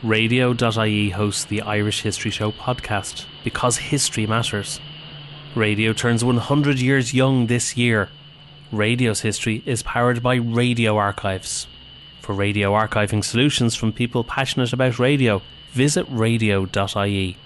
Radio.ie hosts the Irish History Show podcast because history matters. Radio turns 100 years young this year. Radio's history is powered by Radio Archives. For radio archiving solutions from people passionate about radio, visit radio.ie.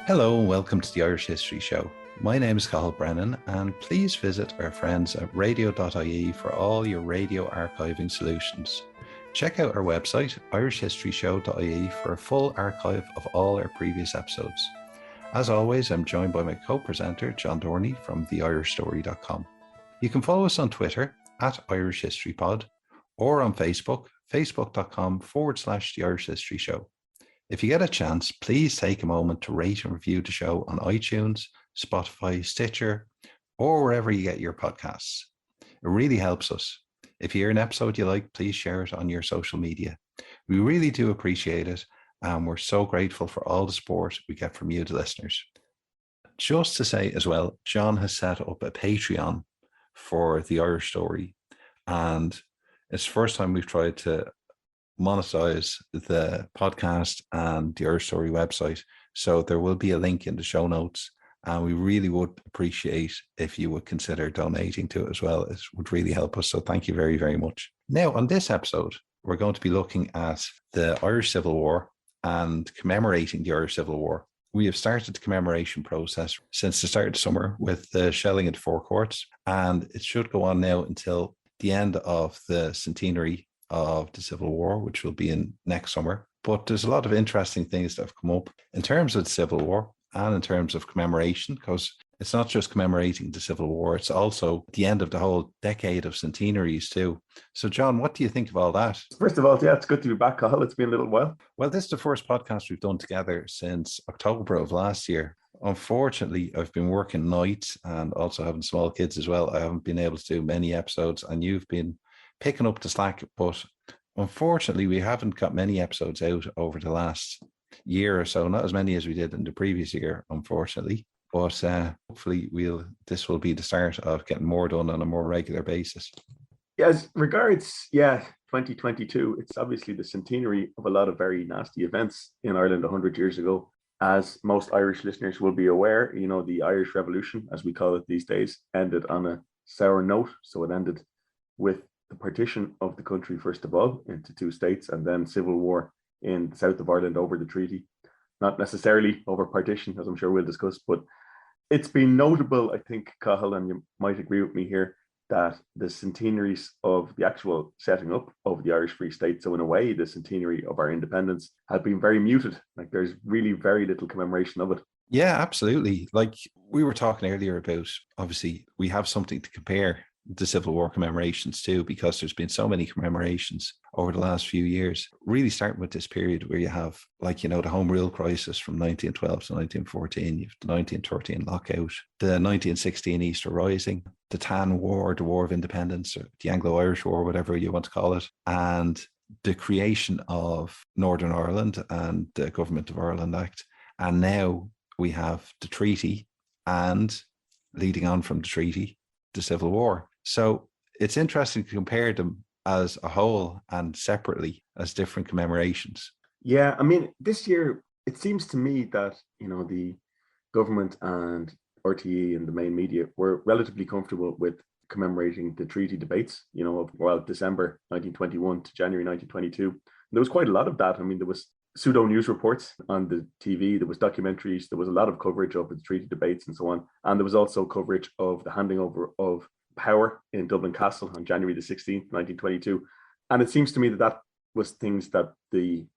Hello and welcome to the Irish History Show. My name is Cathal Brennan and please visit our friends at radio.ie for all your radio archiving solutions. Check out our website, irishhistoryshow.ie, for a full archive of all our previous episodes. As always, I'm joined by my co-presenter, John Dorney from theirishstory.com. You can follow us on Twitter at irishhistorypod or on Facebook, facebook.com/The Irish History Show. If you get a chance, please take a moment to rate and review the show on iTunes, Spotify, Stitcher, or wherever you get your podcasts. It really helps us. If you hear an episode you like, please share it on your social media. We really do appreciate it, and we're so grateful for all the support we get from you, the listeners. Just to say as well, John has set up a Patreon for the Irish Story, and it's the first time we've tried to monetize the podcast and the Irish Story website. So there will be a link in the show notes, and we really would appreciate if you would consider donating to it as well. It would really help us. So thank you very, very much. Now, on this episode, we're going to be looking at the Irish Civil War and commemorating the Irish Civil War. We have started the commemoration process since the start of summer with the shelling of the four courts, and it should go on now until the end of the centenary of the Civil War, which will be in next summer. But there's a lot of interesting things that have come up in terms of the Civil War and in terms of commemoration, because it's not just commemorating the Civil War, it's also the end of the whole decade of centenaries too. So John, what do you think of all that? First of all, yeah, it's good to be back, Cathal. It's been a little while. Well, this is the first podcast we've done together since October of last year. Unfortunately, I've been working nights and also having small kids as well. I haven't been able to do many episodes, and you've been picking up the slack, but unfortunately we haven't got many episodes out over the last year or so, not as many as we did in the previous year, unfortunately, but hopefully this will be the start of getting more done on a more regular basis. As regards 2022, it's obviously the centenary of a lot of very nasty events in Ireland 100 years ago. As most Irish listeners will be aware, the Irish Revolution, as we call it these days, ended on a sour note. So it ended with the partition of the country, first of all, into two states, and then civil war in the south of Ireland over the treaty. Not necessarily over partition, as I'm sure we'll discuss, but it's been notable, I think, Cathal, and you might agree with me here, that the centenaries of the actual setting up of the Irish Free State, so in a way, the centenary of our independence, have been very muted. Like, there's really very little commemoration of it. Yeah, absolutely. Like we were talking earlier about, obviously, we have something to compare the Civil War commemorations too, because there's been so many commemorations over the last few years, really starting with this period where you have, the Home Rule crisis from 1912 to 1914, you have the 1913 lockout, the 1916 Easter Rising, the Tan War, the War of Independence, or the Anglo-Irish War, whatever you want to call it, and the creation of Northern Ireland and the Government of Ireland Act. And now we have the treaty, and leading on from the treaty, the Civil War. So it's interesting to compare them as a whole and separately as different commemorations. Yeah, I mean, this year, it seems to me that, the government and RTE and the main media were relatively comfortable with commemorating the treaty debates, of December 1921 to January 1922. There was quite a lot of that. I mean, there was pseudo news reports on the TV, there was documentaries, there was a lot of coverage of the treaty debates and so on. And there was also coverage of the handing over of power in Dublin Castle on January the 16th, 1922. And it seems to me that was things that the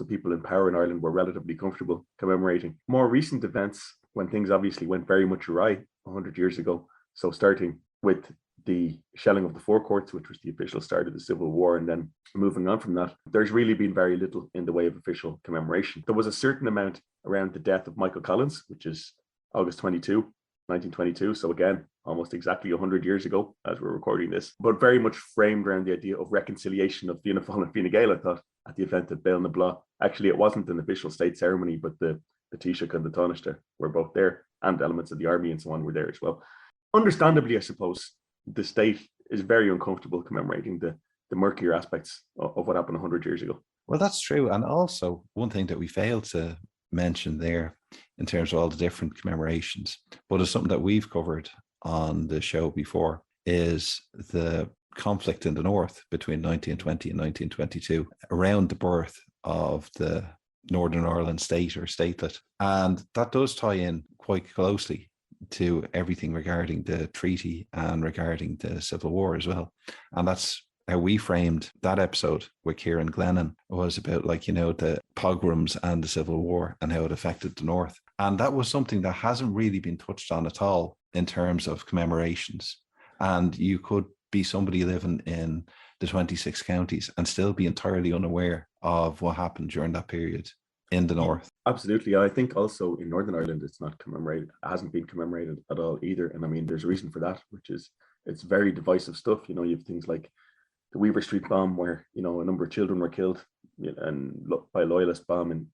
people in power in Ireland were relatively comfortable commemorating. More recent events, when things obviously went very much awry 100 years ago, so starting with the shelling of the four courts, which was the official start of the Civil War, and then moving on from that, there's really been very little in the way of official commemoration. There was a certain amount around the death of Michael Collins, which is August 22, 1922. So again, almost exactly 100 years ago as we're recording this, but very much framed around the idea of reconciliation of Fianna Fáil and Fine Gael, I thought, at the event of Béal na Bla. Actually, it wasn't an official state ceremony, but the Taoiseach and the Taoiseach were both there, and elements of the army and so on were there as well. Understandably, I suppose, the state is very uncomfortable commemorating the murkier aspects of what happened 100 years ago. Well, that's true. And also, one thing that we failed to mention there in terms of all the different commemorations, but it's something that we've covered on the show before, is the conflict in the north between 1920 and 1922 around the birth of the Northern Ireland state or statelet. And that does tie in quite closely to everything regarding the treaty and regarding the Civil War as well. And that's how we framed that episode with Kieran Glennon, was about, like, the pogroms and the Civil War and how it affected the North. And that was something that hasn't really been touched on at all in terms of commemorations. And you could be somebody living in the 26 counties and still be entirely unaware of what happened during that period in the North. Absolutely. I think also in Northern Ireland, it's not commemorated. It hasn't been commemorated at all either. And I mean, there's a reason for that, which is it's very divisive stuff. You have things like the Weaver Street bomb, where a number of children were killed and by a loyalist bomb in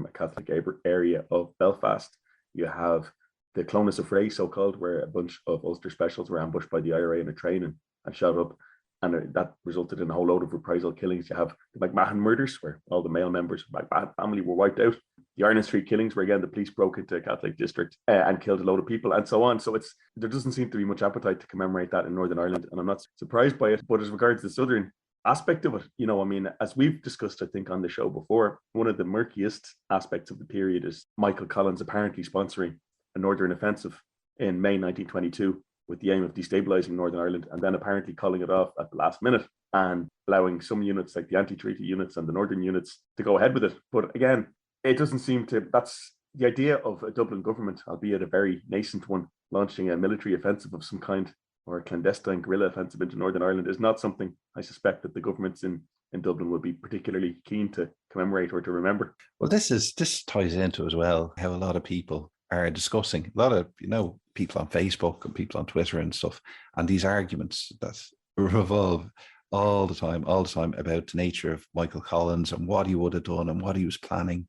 a Catholic area of Belfast. You have the Clonus of Ray, so-called, where a bunch of Ulster specials were ambushed by the IRA in a train and shot up, and that resulted in a whole load of reprisal killings. You have the McMahon murders, where all the male members of the McMahon family were wiped out. The Ireland Street killings, where again the police broke into a Catholic district and killed a load of people, and so on. So there doesn't seem to be much appetite to commemorate that in Northern Ireland, and I'm not surprised by it. But as regards the southern aspect of it, as we've discussed, I think, on the show before, one of the murkiest aspects of the period is Michael Collins apparently sponsoring a northern offensive in May 1922 with the aim of destabilizing Northern Ireland, and then apparently calling it off at the last minute and allowing some units like the anti-treaty units and the northern units to go ahead with it. But again, it doesn't seem to, that's the idea of a Dublin government, albeit a very nascent one, launching a military offensive of some kind, or a clandestine guerrilla offensive into Northern Ireland, is not something I suspect that the governments in Dublin would be particularly keen to commemorate or to remember. Well, this ties into as well how a lot of people are discussing, a lot of people on Facebook and people on Twitter and stuff, and these arguments that revolve all the time about the nature of Michael Collins and what he would have done and what he was planning,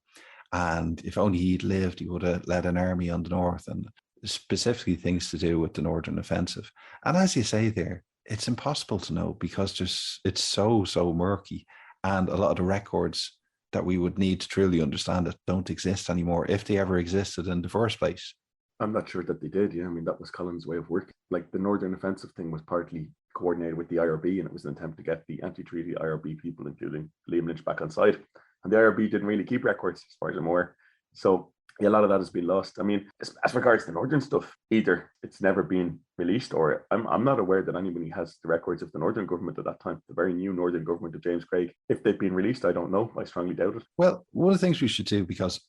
and if only he'd lived, he would have led an army on the north, and specifically things to do with the Northern Offensive. And as you say there, it's impossible to know because it's so murky, and a lot of the records that we would need to truly understand it don't exist anymore, if they ever existed in the first place. I'm not sure that they did. Yeah, I mean, that was Collins' way of working. Like, the Northern Offensive thing was partly coordinated with the IRB, and it was an attempt to get the anti-treaty IRB people, including Liam Lynch, back on side. And the IRB didn't really keep records, as far as I'm aware. So yeah, a lot of that has been lost. I mean, as regards the Northern stuff, either it's never been released, or I'm not aware that anybody has the records of the Northern government at that time, the very new Northern government of James Craig. If they've been released, I don't know. I strongly doubt it. Well, one of the things we should do, because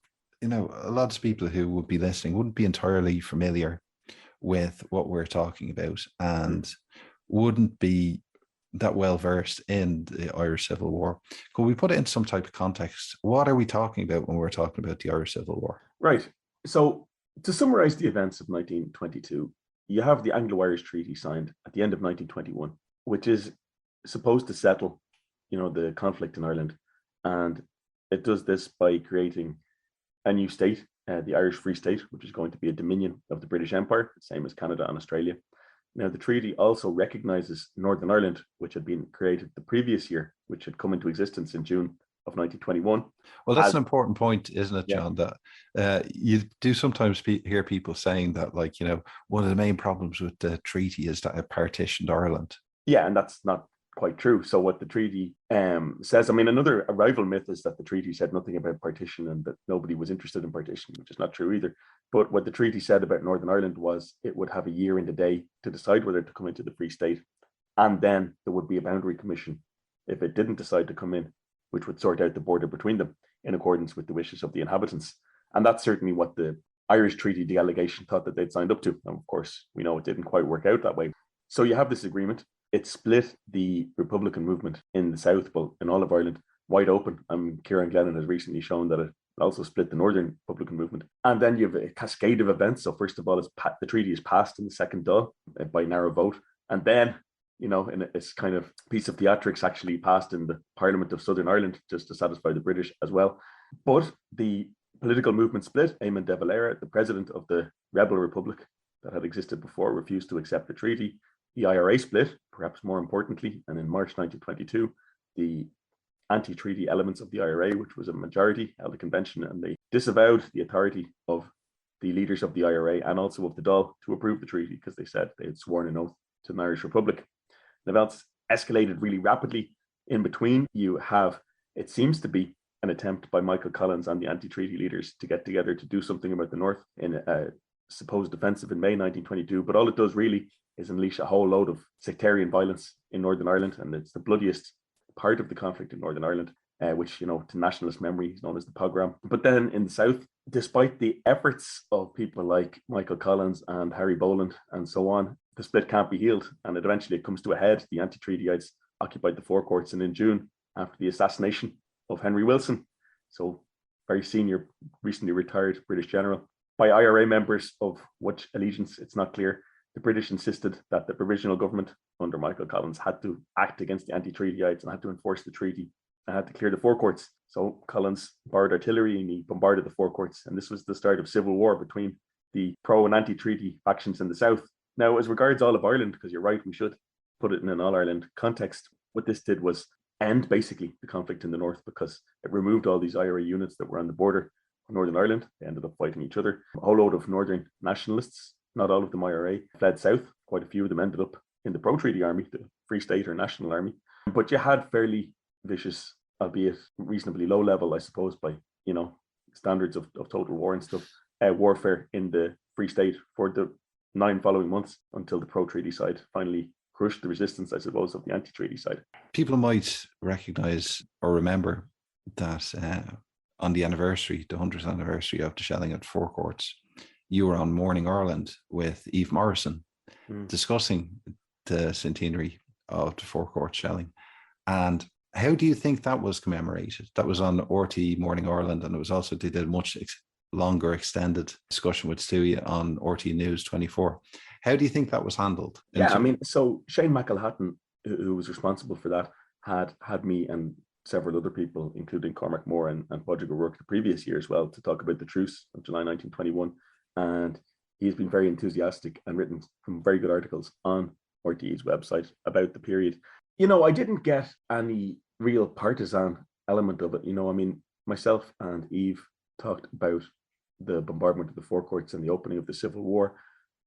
a lot of people who would be listening wouldn't be entirely familiar with what we're talking about and wouldn't be that well versed in the Irish Civil War. Could we put it in some type of context? What are we talking about when we're talking about the Irish Civil War? Right. So to summarize the events of 1922, you have the Anglo-Irish Treaty signed at the end of 1921, which is supposed to settle, the conflict in Ireland. And it does this by creating a new state, the Irish Free State, which is going to be a dominion of the British Empire, the same as Canada and Australia. Now, the treaty also recognises Northern Ireland, which had been created the previous year, which had come into existence in June of 1921. Well, that's an important point, isn't it, John? Yeah. That you do sometimes hear people saying that, one of the main problems with the treaty is that it partitioned Ireland. Yeah, and that's not quite true. So what the treaty says, I mean, another rival myth is that the treaty said nothing about partition and that nobody was interested in partition, which is not true either. But what the treaty said about Northern Ireland was it would have a year and a day to decide whether to come into the Free State. And then there would be a boundary commission if it didn't decide to come in, which would sort out the border between them in accordance with the wishes of the inhabitants. And that's certainly what the Irish treaty delegation thought that they'd signed up to. And of course, we know it didn't quite work out that way. So you have this agreement. It split the Republican movement in the South, but in all of Ireland, wide open. Kieran Glennon has recently shown that It also split the Northern Republican movement. And then you have a cascade of events. So first of all, the treaty is passed in the second Dáil by narrow vote. And then, in this kind of piece of theatrics, actually passed in the Parliament of Southern Ireland, just to satisfy the British as well. But the political movement split. Eamon de Valera, the president of the rebel republic that had existed before, refused to accept the treaty. The IRA split, perhaps more importantly, and in March 1922, the anti-treaty elements of the IRA, which was a majority, held a convention, and they disavowed the authority of the leaders of the IRA and also of the Dáil to approve the treaty, because they said they had sworn an oath to an Irish Republic. The events escalated really rapidly. In between, you have, it seems to be, an attempt by Michael Collins and the anti-treaty leaders to get together to do something about the North in a supposed offensive in May 1922. But all it does really is unleash a whole load of sectarian violence in Northern Ireland, and it's the bloodiest part of the conflict in Northern Ireland, which, to nationalist memory is known as the pogrom. But then in the South, despite the efforts of people like Michael Collins and Harry Boland and so on, the split can't be healed, and it comes to a head. The anti-treatyites occupied the Four Courts, and in June, after the assassination of Henry Wilson, so very senior, recently retired British general, by IRA members of which allegiance it's not clear, the British insisted that the provisional government under Michael Collins had to act against the anti-treatyites and had to enforce the treaty and had to clear the Four Courts. So Collins borrowed artillery and he bombarded the Four Courts, and this was the start of civil war between the pro and anti-treaty factions in the South. Now, as regards all of Ireland, because you're right, we should put it in an all-Ireland context, what this did was end basically the conflict in the North, because it removed all these IRA units that were on the border of Northern Ireland. They ended up fighting each other. A whole load of Northern nationalists, not all of them IRA, fled south. Quite a few of them ended up in the pro-treaty army, the Free State or National Army. But you had fairly vicious, albeit reasonably low level, I suppose, by, standards of total war and stuff, warfare in the Free State for the 9 following months until the pro-treaty side finally crushed the resistance, I suppose, of the anti-treaty side. People might recognise or remember that on the 100th anniversary of the shelling at Four Courts, you were on Morning Ireland with Eve Morrison discussing the centenary of the Four Courts shelling. And how do you think that was commemorated? That was on RTE Morning Ireland, and it was also, they did much longer extended discussion with Stewie on RTE News 24. How do you think that was handled? So Shane McElhatton, who was responsible for that, had me and several other people, including Cormac Moore and Padraig O'Rourke the previous year as well, to talk about the truce of July 1921. And he's been very enthusiastic and written some very good articles on RTE's website about the period. I didn't get any real partisan element of it. Myself and Eve talked about the bombardment of the Four Courts and the opening of the Civil War.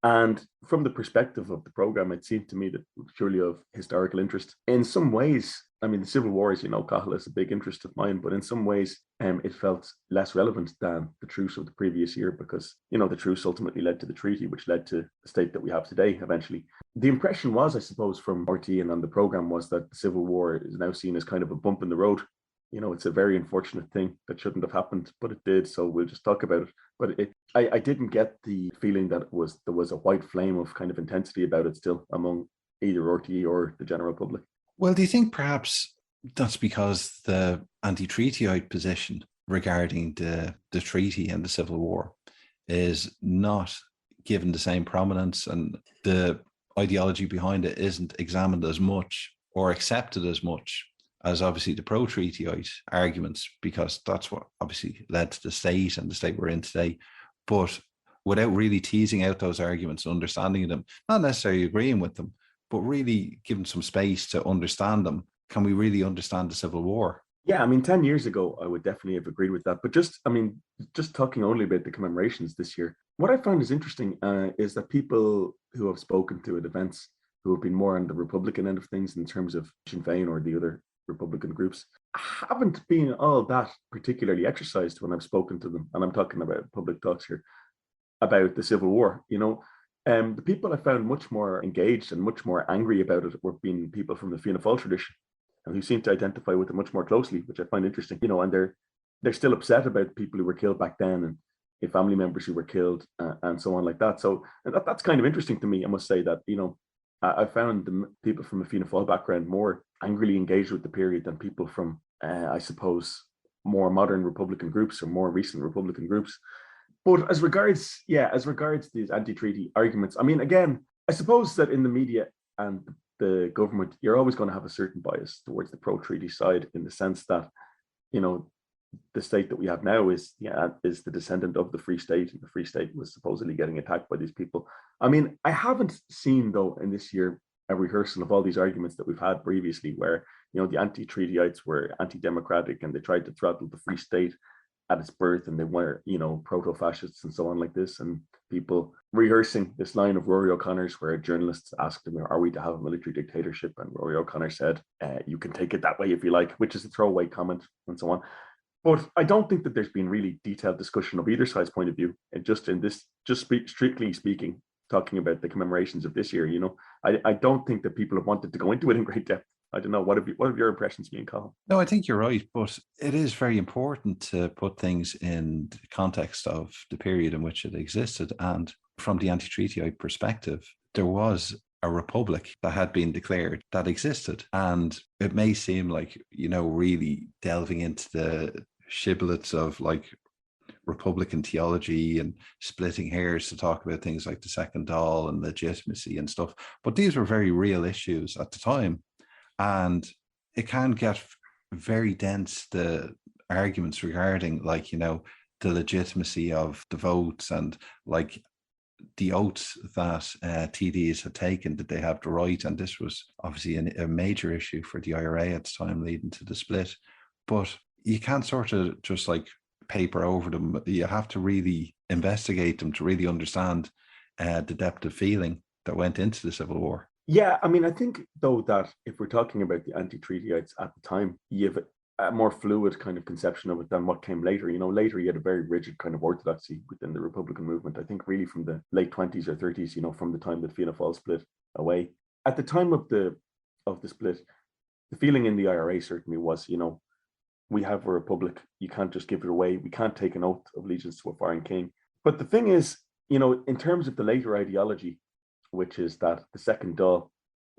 And from the perspective of the program, it seemed to me that it was purely of historical interest. In some ways, the Civil War, as you know, Cathal, is a big interest of mine, but in some ways, it felt less relevant than the truce of the previous year, because, the truce ultimately led to the treaty, which led to the state that we have today, eventually. The impression was, I suppose, from RTE and on the program was that the Civil War is now seen as kind of a bump in the road. It's a very unfortunate thing that shouldn't have happened, but it did. So we'll just talk about it. But I didn't get the feeling that there was a white flame of kind of intensity about it still among either RTE or the general public. Well, do you think perhaps that's because the anti-treatyite position regarding the treaty and the Civil War is not given the same prominence, and the ideology behind it isn't examined as much or accepted as much as obviously the pro-treatyite arguments, because that's what obviously led to the state and the state we're in today. But without really teasing out those arguments and understanding them, not necessarily agreeing with them, but really giving some space to understand them, can we really understand the Civil War? Yeah, 10 years ago, I would definitely have agreed with that. But just talking only about the commemorations this year, what I found is interesting is that people who have spoken to at events who have been more on the Republican end of things in terms of Sinn Féin or the other Republican groups haven't been all that particularly exercised when I've spoken to them, and I'm talking about public talks here, about the Civil War. The people I found much more engaged and much more angry about it were being people from the Fianna Fáil tradition, and who seem to identify with it much more closely, which I find interesting. And they're still upset about people who were killed back then and family members who were killed and so on like that. So that's kind of interesting to me. I must say that I found the people from a Fianna Fáil background more angrily engaged with the period than people from, I suppose, more modern Republican groups or more recent Republican groups. But as regards these anti-treaty arguments, I mean, again, I suppose that in the media and the government, you're always going to have a certain bias towards the pro-treaty side, in the sense that, you know, the state that we have now is the descendant of the Free State, and the Free State was supposedly getting attacked by these people. I mean, I haven't seen, though, in this year, a rehearsal of all these arguments that we've had previously, where, you know, the anti-treatyites were anti-democratic and they tried to throttle the Free State at its birth, and they were, you know, proto-fascists and so on like this, and people rehearsing this line of Rory O'Connor's, where journalists asked him, are we to have a military dictatorship? And Rory O'Connor said, you can take it that way if you like, which is a throwaway comment and so on. But I don't think that there's been really detailed discussion of either side's point of view. And strictly speaking, talking about the commemorations of this year, you know, I don't think that people have wanted to go into it in great depth. I don't know. What have your impressions been, Colin? No, I think you're right, but it is very important to put things in the context of the period in which it existed. And from the anti-treatyite perspective, there was a republic that had been declared that existed. And it may seem like, you know, really delving into the shibboleths of like Republican theology and splitting hairs to talk about things like the second Dáil and legitimacy and stuff. But these were very real issues at the time. And it can get very dense, the arguments regarding, like, you know, the legitimacy of the votes and like the oaths that TDs had taken, that they have the right. And this was obviously a major issue for the IRA at the time leading to the split. But you can't sort of just like paper over them. You have to really investigate them to really understand the depth of feeling that went into the Civil War. Yeah, I mean, I think, though, that if we're talking about the anti-treatyites at the time, you have a more fluid kind of conception of it than what came later. You know, later you had a very rigid kind of orthodoxy within the Republican movement, I think really from the late 20s or 30s, you know, from the time that Fianna Fáil split away. At the time of the split, the feeling in the IRA certainly was, you know, we have a republic, you can't just give it away, we can't take an oath of allegiance to a foreign king. But the thing is, you know, in terms of the later ideology, which is that the second Dáil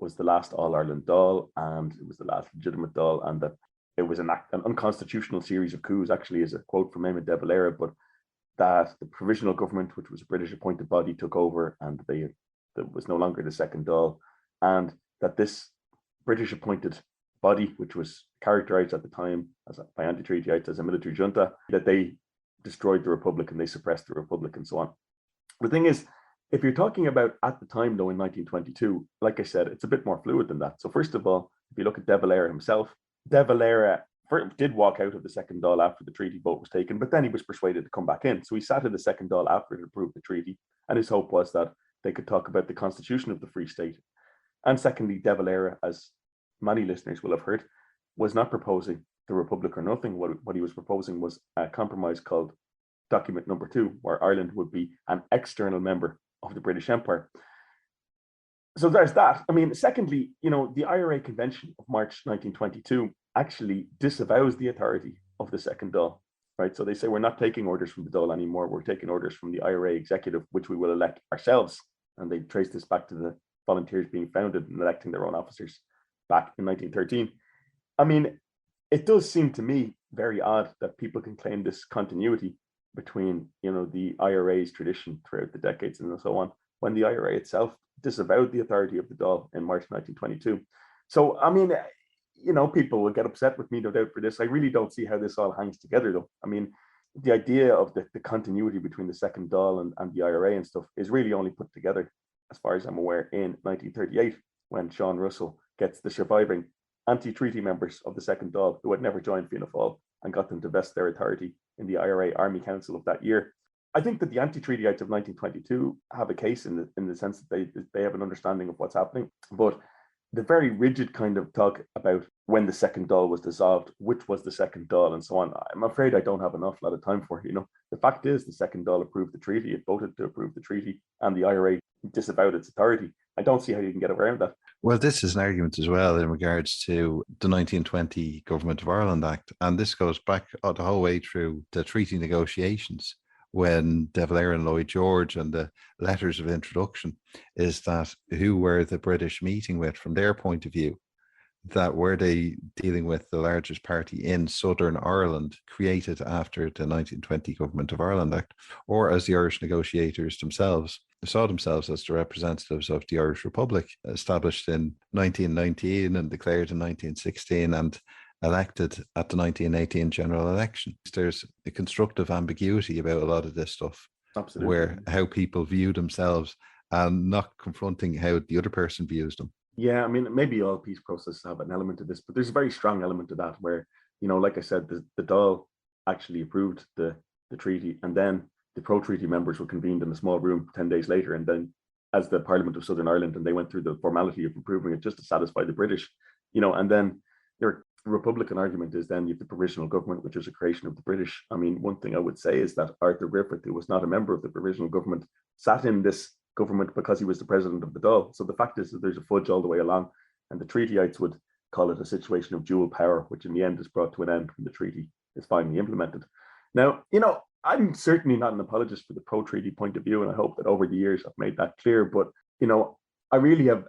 was the last All-Ireland Dáil, and it was the last legitimate Dáil, and that it was an unconstitutional series of coups, actually, is a quote from Eamon de Valera, but that the provisional government, which was a British appointed body, took over, and there was no longer the second Dáil, and that this British appointed body, which was characterized at the time by anti-treatyites as a military junta, that they destroyed the republic and they suppressed the republic and so on. The thing is, if you're talking about at the time, though, in 1922, like I said, it's a bit more fluid than that. So first of all, if you look at de Valera himself, de Valera did walk out of the second Dáil after the treaty vote was taken, but then he was persuaded to come back in. So he sat in the second Dáil after it approved the treaty, and his hope was that they could talk about the constitution of the Free State. And secondly, de Valera, as many listeners will have heard, was not proposing the Republic or nothing. What he was proposing was a compromise called Document Number 2, where Ireland would be an external member of the British Empire. So there's that. I mean, secondly, you know, the IRA Convention of March 1922 actually disavows the authority of the second Dáil, right? So they say, we're not taking orders from the Dáil anymore, we're taking orders from the IRA executive, which we will elect ourselves. And they trace this back to the volunteers being founded and electing their own officers back in 1913. I mean, it does seem to me very odd that people can claim this continuity between, you know, the IRA's tradition throughout the decades and so on, when the IRA itself disavowed the authority of the Dáil in March 1922. So, I mean, you know, people will get upset with me, no doubt, for this. I really don't see how this all hangs together, though. I mean, the idea of the continuity between the second Dáil and the IRA and stuff is really only put together, as far as I'm aware, in 1938, when Sean Russell gets the surviving anti-treaty members of the second Dáil who had never joined Fianna Fáil and got them to vest their authority in the IRA Army Council of that year. I think that the anti-treatyites of 1922 have a case in the sense that they have an understanding of what's happening, but the very rigid kind of talk about when the second Dáil was dissolved, which was the second Dáil, and so on, I'm afraid I don't have an awful lot of time for. You know, the fact is the second Dáil approved the treaty, it voted to approve the treaty, and the IRA disavowed its authority. I don't see how you can get around that. Well, this is an argument as well in regards to the 1920 Government of Ireland Act, and this goes back the whole way through the treaty negotiations, when de Valera and Lloyd George and the letters of introduction, is that who were the British meeting with from their point of view. that were they dealing with the largest party in Southern Ireland, created after the 1920 Government of Ireland Act, or as the Irish negotiators themselves saw themselves as the representatives of the Irish Republic, established in 1919 and declared in 1916 and elected at the 1918 general election. There's a constructive ambiguity about a lot of this stuff. Absolutely. Where how people view themselves and not confronting how the other person views them. Yeah, I mean, maybe all peace processes have an element of this, but there's a very strong element of that where, like I said, the Dáil actually approved the treaty, and then the pro-treaty members were convened in a small room 10 days later, and then as the Parliament of Southern Ireland, and they went through the formality of approving it just to satisfy the British, and then their Republican argument is then you have the provisional government, which is a creation of the British. I mean, one thing I would say is that Arthur Griffith, who was not a member of the provisional government, sat in this government because he was the president of the Dáil. So the fact is that there's a fudge all the way along, and the treatyites would call it a situation of dual power, which in the end is brought to an end when the treaty is finally implemented. Now, I'm certainly not an apologist for the pro-treaty point of view, and I hope that over the years I've made that clear, but, I really have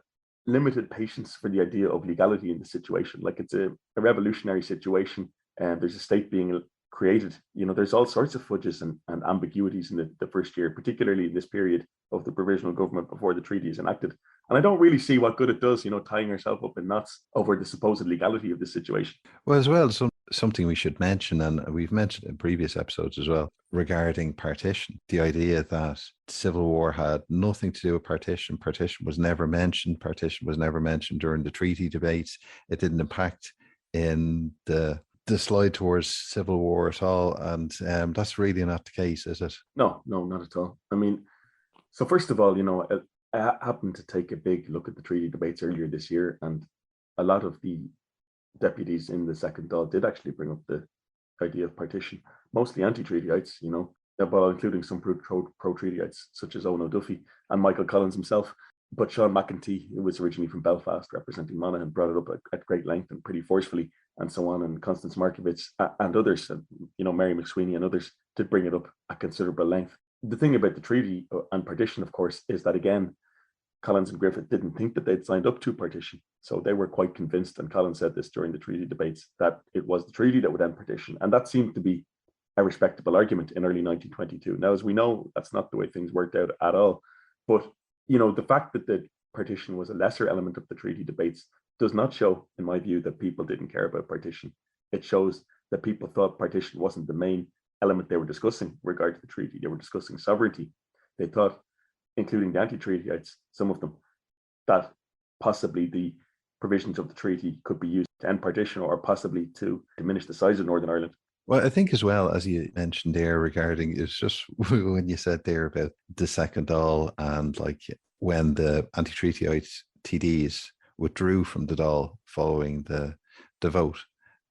limited patience for the idea of legality in the situation. Like, it's a revolutionary situation, and there's a state being created. There's all sorts of fudges and ambiguities in the first year, particularly in this period of the provisional government before the treaty is enacted. And I don't really see what good it does, tying yourself up in knots over the supposed legality of this situation. Well, as well, something we should mention, and we've mentioned in previous episodes as well, regarding partition. The idea that civil war had nothing to do with partition. Partition was never mentioned. Partition was never mentioned during the treaty debates. It didn't impact in the slide towards civil war at all. And that's really not the case, is it? No, not at all. I mean, so first of all, I happened to take a big look at the treaty debates earlier this year, and a lot of the deputies in the second Dáil did actually bring up the idea of partition, mostly anti-treatyites, but including some pro-treatyites, such as Owen O'Duffy and Michael Collins himself. But Sean McEntee, who was originally from Belfast representing Monaghan, brought it up at great length and pretty forcefully, and so on. And Constance Markievicz and others, Mary McSweeney and others, did bring it up at considerable length. The thing about the treaty and partition, of course, is that, again, Collins and Griffith didn't think that they'd signed up to partition. So they were quite convinced, and Collins said this during the treaty debates, that it was the treaty that would end partition. And that seemed to be a respectable argument in early 1922. Now, as we know, that's not the way things worked out at all. But, the fact that the partition was a lesser element of the treaty debates does not show, in my view, that people didn't care about partition. It shows that people thought partition wasn't the main element they were discussing in regard to the treaty. They were discussing sovereignty. They thought, including the anti-treatyites, some of them, that possibly the provisions of the treaty could be used to end partition or possibly to diminish the size of Northern Ireland. Well, I think as well, as you mentioned there regarding, it's just when you said there about the second Dáil and like when the anti-treatyite TDs withdrew from the Dáil following the vote,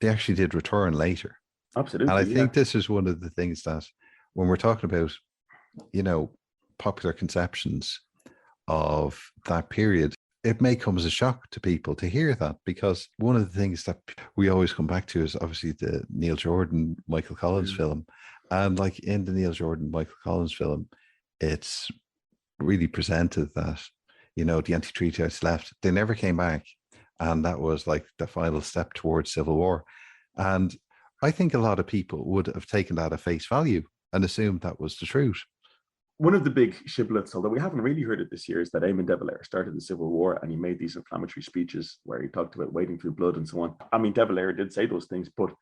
they actually did return later. Absolutely. And I think this is one of the things that when we're talking about, popular conceptions of that period, it may come as a shock to people to hear that, because one of the things that we always come back to is obviously the Neil Jordan, Michael Collins film. And like in the Neil Jordan, Michael Collins film, it's really presented that, the anti-treatyites left, they never came back. And that was like the final step towards civil war. And I think a lot of people would have taken that at face value and assumed that was the truth. One of the big shibboleths, although we haven't really heard it this year, is that Eamon De Valera started the Civil War, and he made these inflammatory speeches where he talked about wading through blood and so on. I mean, De Valera did say those things, but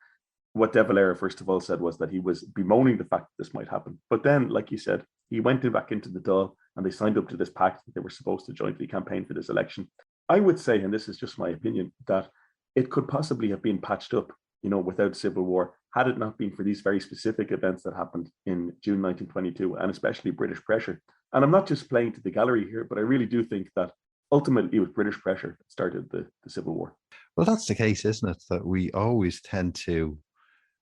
what De Valera first of all said was that he was bemoaning the fact that this might happen. But then, like you said, he went back into the Dáil and they signed up to this pact that they were supposed to jointly campaign for this election. I would say, and this is just my opinion, that it could possibly have been patched up, without civil war, had it not been for these very specific events that happened in June 1922, and especially British pressure. And I'm not just playing to the gallery here, but I really do think that ultimately it was British pressure that started the Civil War. Well, that's the case, isn't it? That we always tend to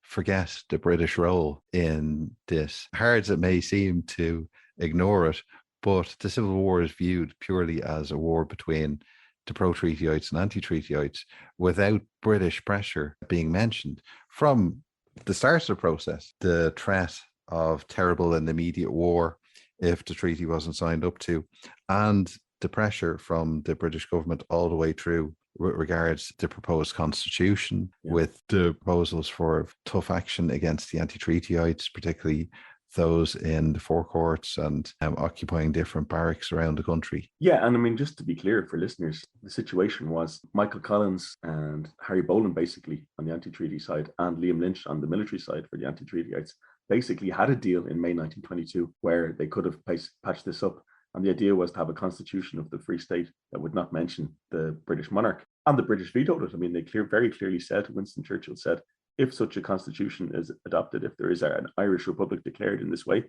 forget the British role in this. Hard as it may seem to ignore it, but the Civil War is viewed purely as a war between the pro-treatyites and anti-treatyites, without British pressure being mentioned. From the start of the process, the threat of terrible and immediate war if the treaty wasn't signed up to, and the pressure from the British government all the way through with regards to the proposed constitution, with the proposals for tough action against the anti-treatyites, particularly those in the forecourts and occupying different barracks around the country. Yeah, and I mean, just to be clear for listeners, the situation was Michael Collins and Harry Boland basically on the anti-treaty side and Liam Lynch on the military side for the anti-treatyites basically had a deal in May 1922 where they could have patched this up. And the idea was to have a constitution of the Free State that would not mention the British monarch. And the British vetoed it. I mean, they very clearly said, Winston Churchill said, if such a constitution is adopted, if there is an Irish Republic declared in this way,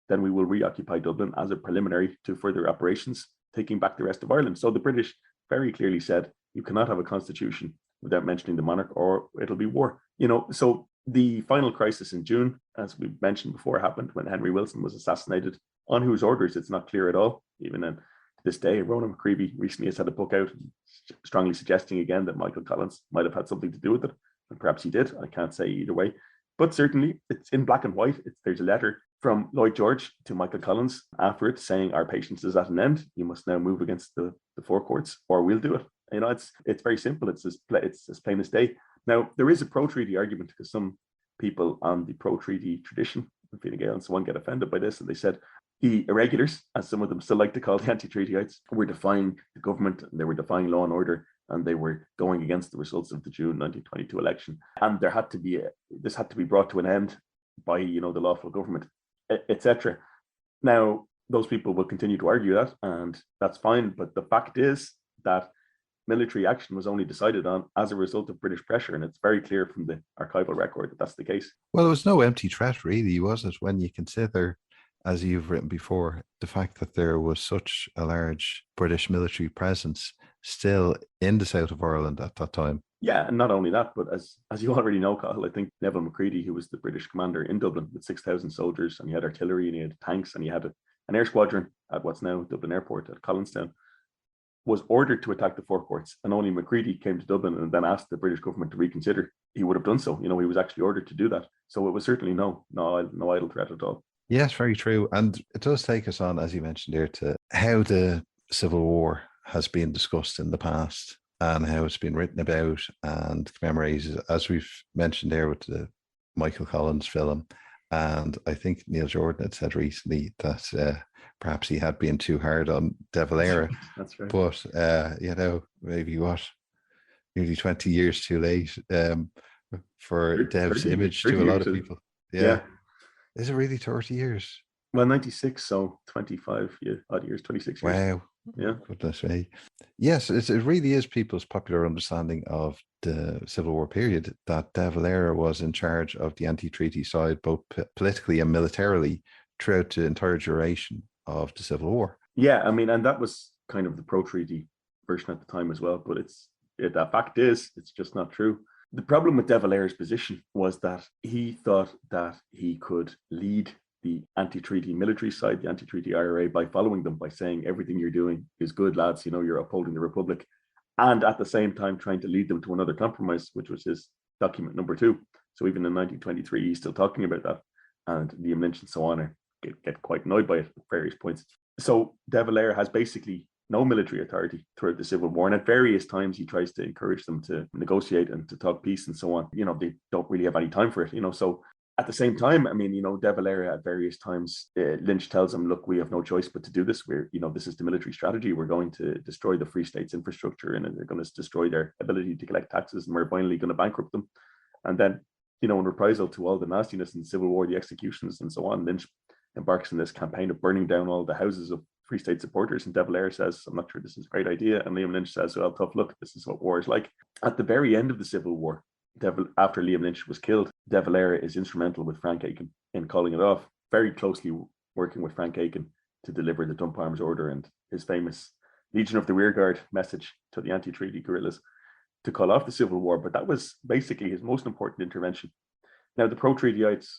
then we will reoccupy Dublin as a preliminary to further operations, taking back the rest of Ireland. So the British very clearly said, you cannot have a constitution without mentioning the monarch or it'll be war. So the final crisis in June, as we mentioned before, happened when Henry Wilson was assassinated, on whose orders it's not clear at all. Even to this day, Ronan McCreevy recently has had a book out strongly suggesting again that Michael Collins might have had something to do with it. And perhaps he did. I can't say either way. But certainly it's in black and white. There's a letter from Lloyd George to Michael Collins after it saying our patience is at an end. You must now move against the forecourts or we'll do it. It's very simple. It's as plain as day. Now, there is a pro-treaty argument because some people on the pro-treaty tradition, Fine Gael and so on, get offended by this. And they said the irregulars, as some of them still like to call the anti-treatyites, were defying the government and they were defying law and order. And they were going against the results of the June 1922 election. And this had to be brought to an end by, the lawful government, etc. Now, those people will continue to argue that, and that's fine. But the fact is that military action was only decided on as a result of British pressure. And it's very clear from the archival record that that's the case. Well, it was no empty threat, really, was it? When you consider, as you've written before, the fact that there was such a large British military presence still in the south of Ireland at that time. Yeah, and not only that, but as you already know, Cathal, I think Neville Macready, who was the British commander in Dublin with 6,000 soldiers, and he had artillery and he had tanks and he had an air squadron at what's now Dublin Airport at Collinstown, was ordered to attack the forecourts, and only Macready came to Dublin and then asked the British government to reconsider. He would have done so. He was actually ordered to do that. So it was certainly no idle threat at all. Yes, very true. And it does take us on, as you mentioned there, to how the Civil War has been discussed in the past and how it's been written about and commemorated, as we've mentioned there with the Michael Collins film. And I think Neil Jordan had said recently that perhaps he had been too hard on De Valera. That's right. But, maybe nearly 20 years too late for Dev's image to a lot of people. Yeah. Is it really 30 years? Well, 96, so 25 odd years, 26 years. Wow. Yeah. Goodness me. Yes, it really is people's popular understanding of the Civil War period that De Valera was in charge of the anti-treaty side, both politically and militarily, throughout the entire duration of the Civil War. Yeah, I mean, and that was kind of the pro-treaty version at the time as well. But the fact is, it's just not true. The problem with De Valera's position was that he thought that he could lead the anti-treaty military side, the anti-treaty IRA, by following them, by saying everything you're doing is good, lads, you're upholding the Republic, and at the same time trying to lead them to another compromise, which was his document number 2. So even in 1923, he's still talking about that, and Liam Lynch and so on get quite annoyed by it at various points. So De Valera has basically no military authority throughout the Civil War, and at various times he tries to encourage them to negotiate and to talk peace and so on. They don't really have any time for it, so at the same time, De Valera at various times, Lynch tells him, look, we have no choice but to do this. This is the military strategy. We're going to destroy the Free State's infrastructure and they're going to destroy their ability to collect taxes, and we're finally going to bankrupt them. And then, in reprisal to all the nastiness in the Civil War, the executions and so on, Lynch embarks in this campaign of burning down all the houses of Free State supporters. And De Valera says, I'm not sure this is a great idea. And Liam Lynch says, well, tough luck. This is what war is like. At the very end of the Civil War, after Liam Lynch was killed, De Valera is instrumental with Frank Aiken in calling it off, very closely working with Frank Aiken to deliver the Dump Arms Order and his famous Legion of the Rearguard message to the anti-treaty guerrillas to call off the Civil War. But that was basically his most important intervention. Now, the pro-treatyites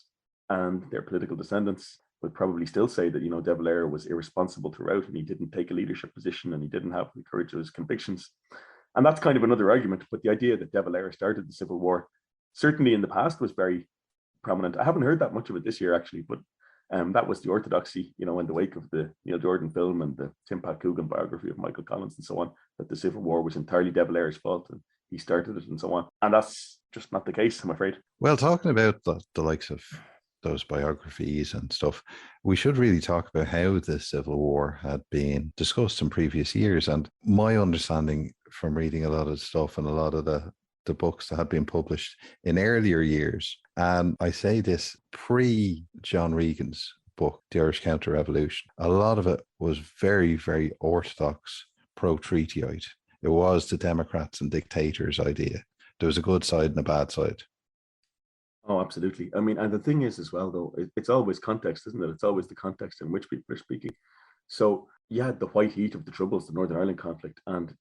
and their political descendants would probably still say that, De Valera was irresponsible throughout and he didn't take a leadership position and he didn't have the courage of his convictions. And that's kind of another argument, but the idea that De Valera started the Civil War, certainly in the past, was very prominent. I haven't heard that much of it this year, actually, but That was the orthodoxy, in the wake of the Neil Jordan film and the Tim Pat Coogan biography of Michael Collins and so on, that the Civil War was entirely De Valera's fault and he started it and so on. And that's just not the case, I'm afraid. Well, talking about the likes of those biographies and stuff, we should really talk about how the Civil War had been discussed in previous years. And my understanding from reading a lot of stuff and a lot of the books that had been published in earlier years, and I say this pre-John Regan's book, The Irish Counter-Revolution, a lot of it was very, very orthodox, pro-treatyite. It was the Democrats and dictators idea. There was a good side and a bad side. Oh, absolutely. I mean, and the thing is as well, though, it's always context, isn't it? It's always the context in which people are speaking. So you had the white heat of the Troubles, the Northern Ireland conflict, and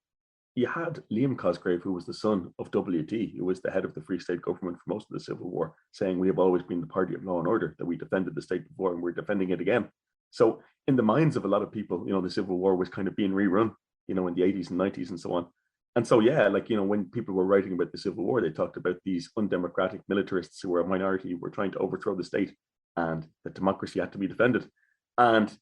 you had Liam Cosgrave, who was the son of W.T., who was the head of the Free State government for most of the Civil War, saying we have always been the party of law and order, that we defended the state before and we're defending it again. So in the minds of a lot of people, the Civil War was kind of being rerun, in the 80s and 90s and so on. And so, yeah, when people were writing about the Civil War, they talked about these undemocratic militarists who were a minority, who were trying to overthrow the state, and that democracy had to be defended. And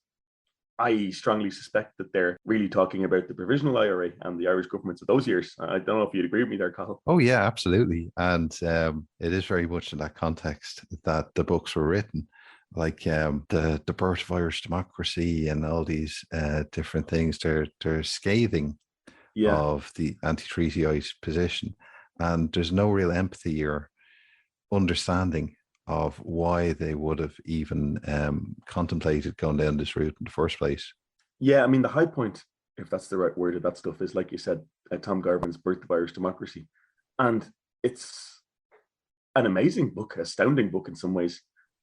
I strongly suspect that they're really talking about the provisional IRA and the Irish governments of those years. I don't know if you'd agree with me there, Cathal. Oh, yeah, absolutely. And it is very much in that context that the books were written, like the birth of Irish democracy and all these different things. They're scathing of the anti-treatyite position, and there's no real empathy or understanding of why they would have even contemplated going down this route in the first place. Yeah, I mean, the high point, if that's the right word, of that stuff is, like you said, Tom Garvin's Birth of Irish Democracy. And it's an amazing book, astounding book in some ways.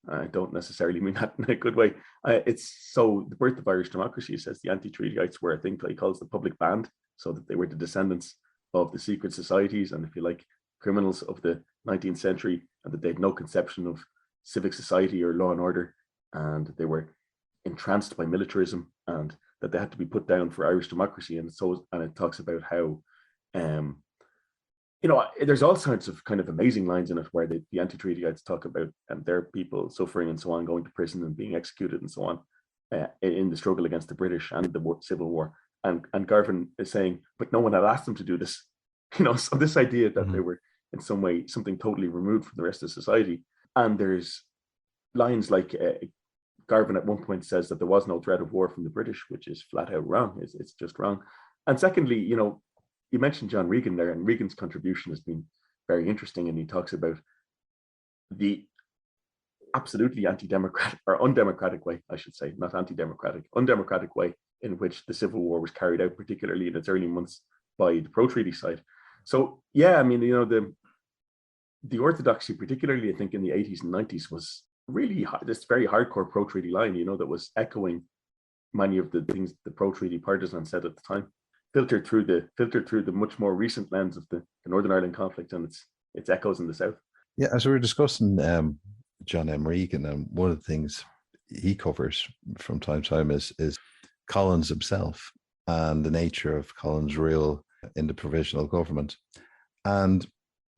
I don't necessarily mean that in a good way. It's so the Birth of Irish Democracy says the anti-treatyites were, I think, he calls the public band, so that they were the descendants of the secret societies and, if you like, criminals of the 19th century, and that they had no conception of civic society or law and order, and they were entranced by militarism, and that they had to be put down for Irish democracy. And so, and it talks about how there's all sorts of kind of amazing lines in it where the anti-treatyites talk about their people suffering and so on, going to prison and being executed and so on in the struggle against the British and the Civil War. And Garvin is saying, but no one had asked them to do this. So this idea that they were in some way something totally removed from the rest of society. And there's lines like Garvin at one point says that there was no threat of war from the British, which is flat out wrong. It's just wrong. And secondly, you mentioned John Regan there, and Regan's contribution has been very interesting. And he talks about the absolutely anti-democratic or undemocratic way, I should say, not anti-democratic, undemocratic way in which the Civil War was carried out, particularly in its early months by the pro-treaty side. So, yeah, I mean, the orthodoxy, particularly I think in the 80s and 90s, was really this very hardcore pro-treaty line, that was echoing many of the things the pro-treaty partisans said at the time, filtered through the much more recent lens of the Northern Ireland conflict and its echoes in the South. Yeah, as we were discussing John M. Regan, and one of the things he covers from time to time is Collins himself and the nature of Collins' role in the provisional government. And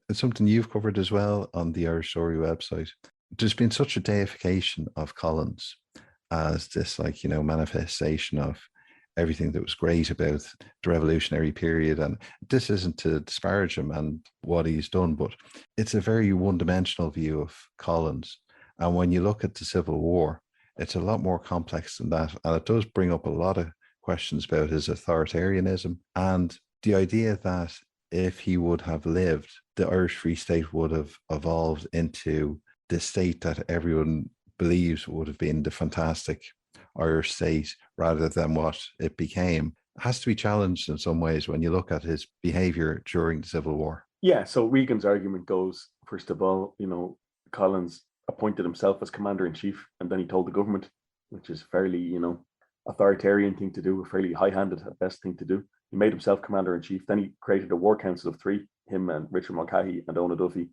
it's something you've covered as well on the Irish Story website. There's been such a deification of Collins as this, manifestation of everything that was great about the revolutionary period. And this isn't to disparage him and what he's done, but it's a very one-dimensional view of Collins. And when you look at the Civil War, it's a lot more complex than that. And it does bring up a lot of questions about his authoritarianism and the idea that if he would have lived, the Irish Free State would have evolved into the state that everyone believes would have been the fantastic Irish state rather than what it became. It has to be challenged in some ways when you look at his behavior during the Civil War. Yeah, so Regan's argument goes, first of all, Collins appointed himself as commander-in-chief, and then he told the government, which is fairly, authoritarian thing to do, a fairly high-handed at best thing to do. He made himself commander-in-chief. Then he created a war council of three, him and Richard Mulcahy and Ona Duffy,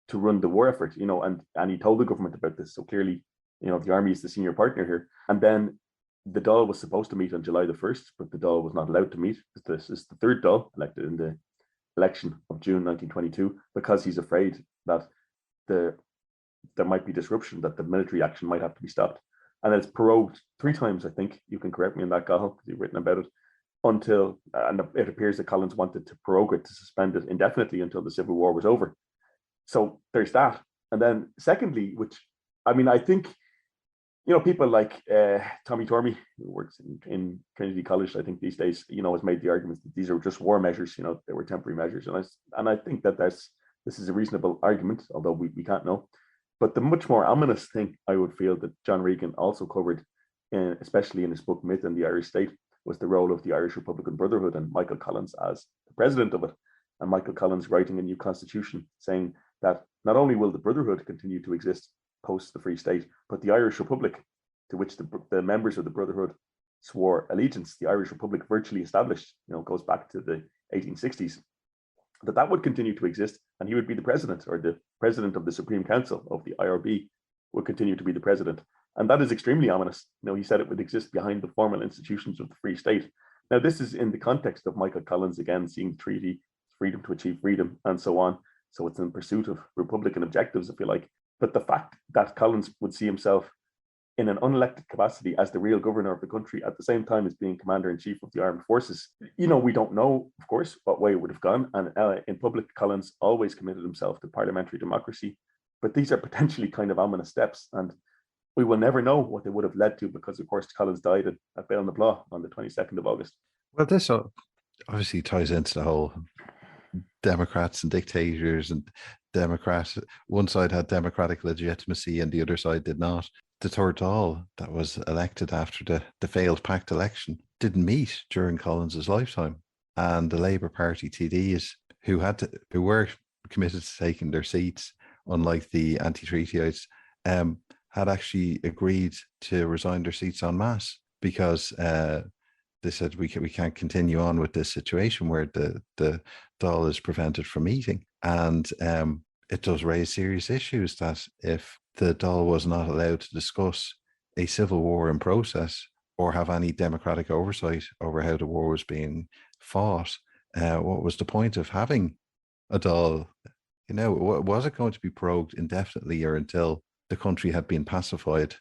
to run the war effort, and he told the government about this. So clearly, the army is the senior partner here. And then the Dáil was supposed to meet on July the 1st, but the Dáil was not allowed to meet. This is the third Dáil elected in the election of June 1922, because he's afraid that there might be disruption, that the military action might have to be stopped. and it's prorogued 3 times, I think. You can correct me on that, Cathal, because you've written about it. Until, and it appears that Collins wanted to prorogue it, to suspend it indefinitely until the Civil War was over. So there's that. And then secondly, which, I mean, I think, people like Tommy Tormey, who works in Trinity College, I think these days, has made the argument that these are just war measures, they were temporary measures. And I think that this is a reasonable argument, although we can't know. But the much more ominous thing I would feel that John Regan also covered, especially in his book Myth and the Irish State, was the role of the Irish Republican Brotherhood and Michael Collins as the president of it. And Michael Collins writing a new constitution saying that not only will the Brotherhood continue to exist post the Free State, but the Irish Republic, to which the members of the Brotherhood swore allegiance, the Irish Republic virtually established, goes back to the 1860s, that would continue to exist, and he would be the president, or the president of the Supreme Council of the IRB would continue to be the president. And that is extremely ominous. He said it would exist behind the formal institutions of the Free State. Now, this is in the context of Michael Collins, again, seeing the treaty, freedom to achieve freedom, and so on. So it's in pursuit of Republican objectives, if you like. But the fact that Collins would see himself in an unelected capacity as the real governor of the country at the same time as being commander-in-chief of the armed forces, we don't know, of course, what way it would have gone. And in public, Collins always committed himself to parliamentary democracy. But these are potentially kind of ominous steps. And we will never know what they would have led to because, of course, Collins died at Ballinablaw on the 22nd of August. Well, this obviously ties into the whole Democrats and dictators and Democrats. One side had democratic legitimacy and the other side did not. The third Dáil that was elected after the failed pact election didn't meet during Collins's lifetime. And the Labour Party TDs who were committed to taking their seats, unlike the anti-treatyites, had actually agreed to resign their seats en masse because they said we can't continue on with this situation where the Dáil is prevented from meeting. And it does raise serious issues that if the Dáil was not allowed to discuss a civil war in process or have any democratic oversight over how the war was being fought, what was the point of having a Dáil? Was it going to be prorogued indefinitely or until the country had been pacified?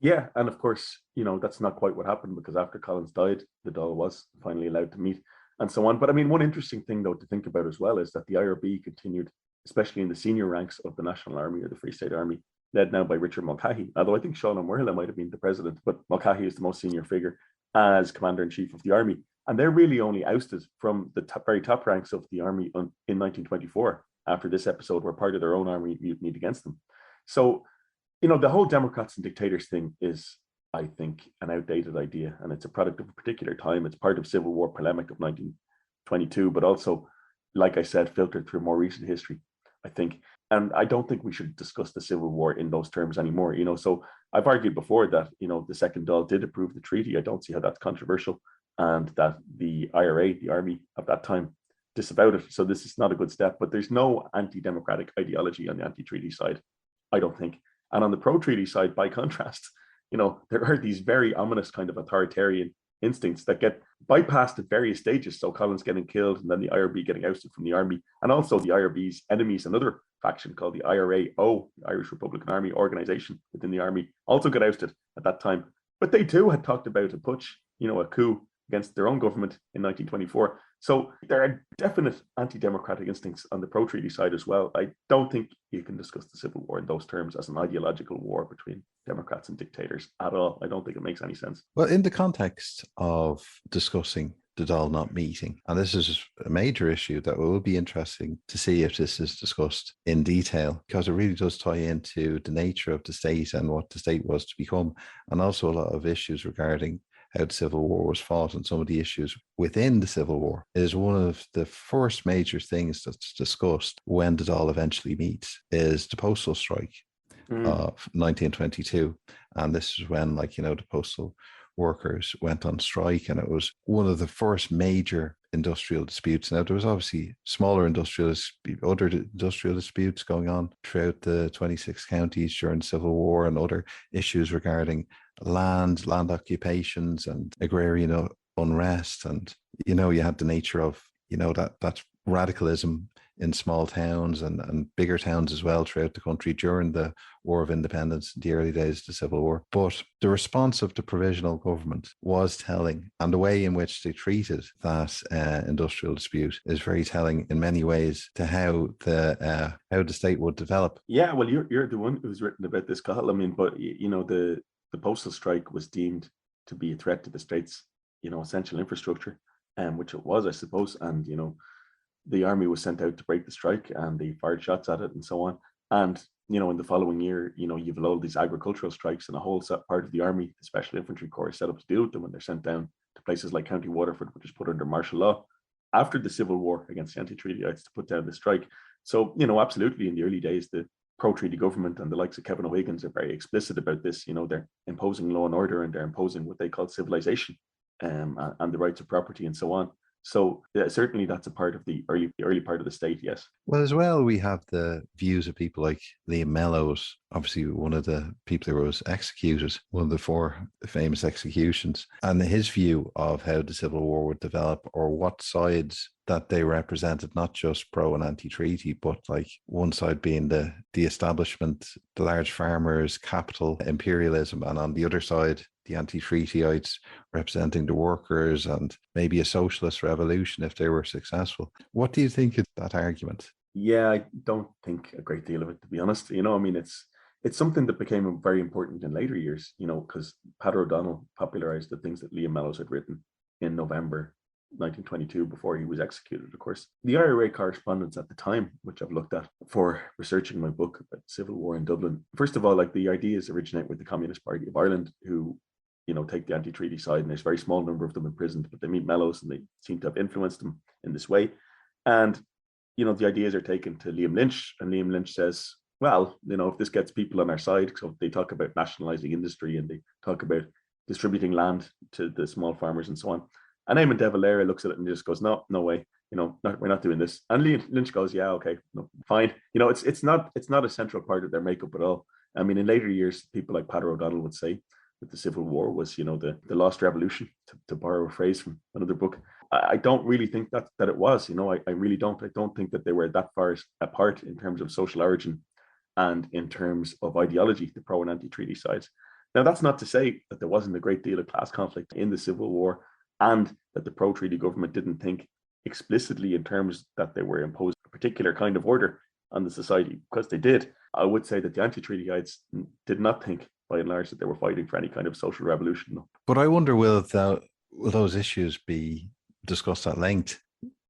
Yeah, and of course, that's not quite what happened, because after Collins died, the Dáil was finally allowed to meet and so on. But I mean, one interesting thing, though, to think about as well is that the IRB continued, especially in the senior ranks of the National Army or the Free State Army, led now by Richard Mulcahy, although I think Sean O'Murla might have been the president, but Mulcahy is the most senior figure as commander-in-chief of the army. And they're really only ousted from the very top ranks of the army in 1924, after this episode where part of their own army mutinied against them. So, the whole Democrats and dictators thing is, I think, an outdated idea, and it's a product of a particular time. It's part of Civil War polemic of 1922, but also, like I said, filtered through more recent history, I think. And I don't think we should discuss the Civil War in those terms anymore. So I've argued before that, the Second Dáil did approve the treaty. I don't see how that's controversial, and that the IRA, the army of that time, disavowed it. So this is not a good step, but there's no anti-democratic ideology on the anti-treaty side, I don't think. And on the pro-treaty side, by contrast, there are these very ominous kind of authoritarian instincts that get bypassed at various stages. So Collins getting killed, and then the IRB getting ousted from the army, and also the IRB's enemies, another faction called the IRAO, the Irish Republican Army organization within the army, also got ousted at that time. But they too had talked about a putsch, a coup against their own government in 1924. So there are definite anti-democratic instincts on the pro-treaty side as well. I don't think you can discuss the Civil War in those terms as an ideological war between Democrats and dictators at all. I don't think it makes any sense. Well, in the context of discussing the Dáil not meeting, and this is a major issue that will be interesting to see if this is discussed in detail, because it really does tie into the nature of the state and what the state was to become, and also a lot of issues regarding how the Civil War was fought and some of the issues within the Civil War. Is one of the first major things that's discussed when the Dáil eventually meets is the postal strike of 1922. And this is when, the postal workers went on strike, and it was one of the first major industrial disputes. Now, there was obviously other industrial disputes going on throughout the 26 counties during the Civil War, and other issues regarding land occupations and agrarian unrest. And, you had the nature of, that radicalism in small towns and bigger towns as well throughout the country during the War of Independence, the early days of the Civil War. But the response of the provisional government was telling, and the way in which they treated that industrial dispute is very telling in many ways to how the state would develop. Yeah, well, you're the one who's written about this, Cathal. I mean, but the postal strike was deemed to be a threat to the state's essential infrastructure, which it was, I suppose. And the army was sent out to break the strike, and they fired shots at it and so on. And in the following year, you've all these agricultural strikes, and a whole part of the army, the Special Infantry Corps, is set up to deal with them, and they're sent down to places like County Waterford, which is put under martial law after the Civil War against the anti-treatyites to put down the strike. So, absolutely, in the early days, the pro-treaty government and the likes of Kevin O'Higgins are very explicit about this. They're imposing law and order, and they're imposing what they call civilization, and the rights of property and so on. So certainly that's a part of the early part of the state, yes. Well, as well, we have the views of people like Liam Mellows, obviously one of the people who was executed, one of the 4 famous executions, and his view of how the Civil War would develop, or what sides that they represented, not just pro and anti-treaty, but like one side being the establishment, the large farmers, capital, imperialism, and on the other side, the anti-treatyites representing the workers and maybe a socialist revolution if they were successful. What do you think of that argument? Yeah, I don't think a great deal of it, to be honest. I mean, it's something that became very important in later years, because Peadar O'Donnell popularized the things that Liam Mellows had written in November 1922 before he was executed, of course. The IRA correspondence at the time, which I've looked at for researching my book about Civil War in Dublin, first of all, like, the ideas originate with the Communist Party of Ireland, who take the anti-treaty side, and there's a very small number of them imprisoned, but they meet Mellows and they seem to have influenced them in this way. And, the ideas are taken to Liam Lynch, and Liam Lynch says, well, if this gets people on our side, so they talk about nationalizing industry and they talk about distributing land to the small farmers and so on. And Eamon de Valera looks at it and just goes, no way, we're not doing this. And Lynch goes, yeah, okay, no, fine. It's not a central part of their makeup at all. I mean, in later years, people like Peadar O'Donnell would say that the Civil War was, the lost revolution, to borrow a phrase from another book. I don't really think that it was, I really don't. I don't think that they were that far apart in terms of social origin and in terms of ideology, the pro and anti-treaty sides. Now, that's not to say that there wasn't a great deal of class conflict in the Civil War, and that the pro-treaty government didn't think explicitly in terms that they were imposing a particular kind of order on the society, because they did. I would say that the anti-treatyites did not think, by and large, that they were fighting for any kind of social revolution. But I wonder, will those issues be discussed at length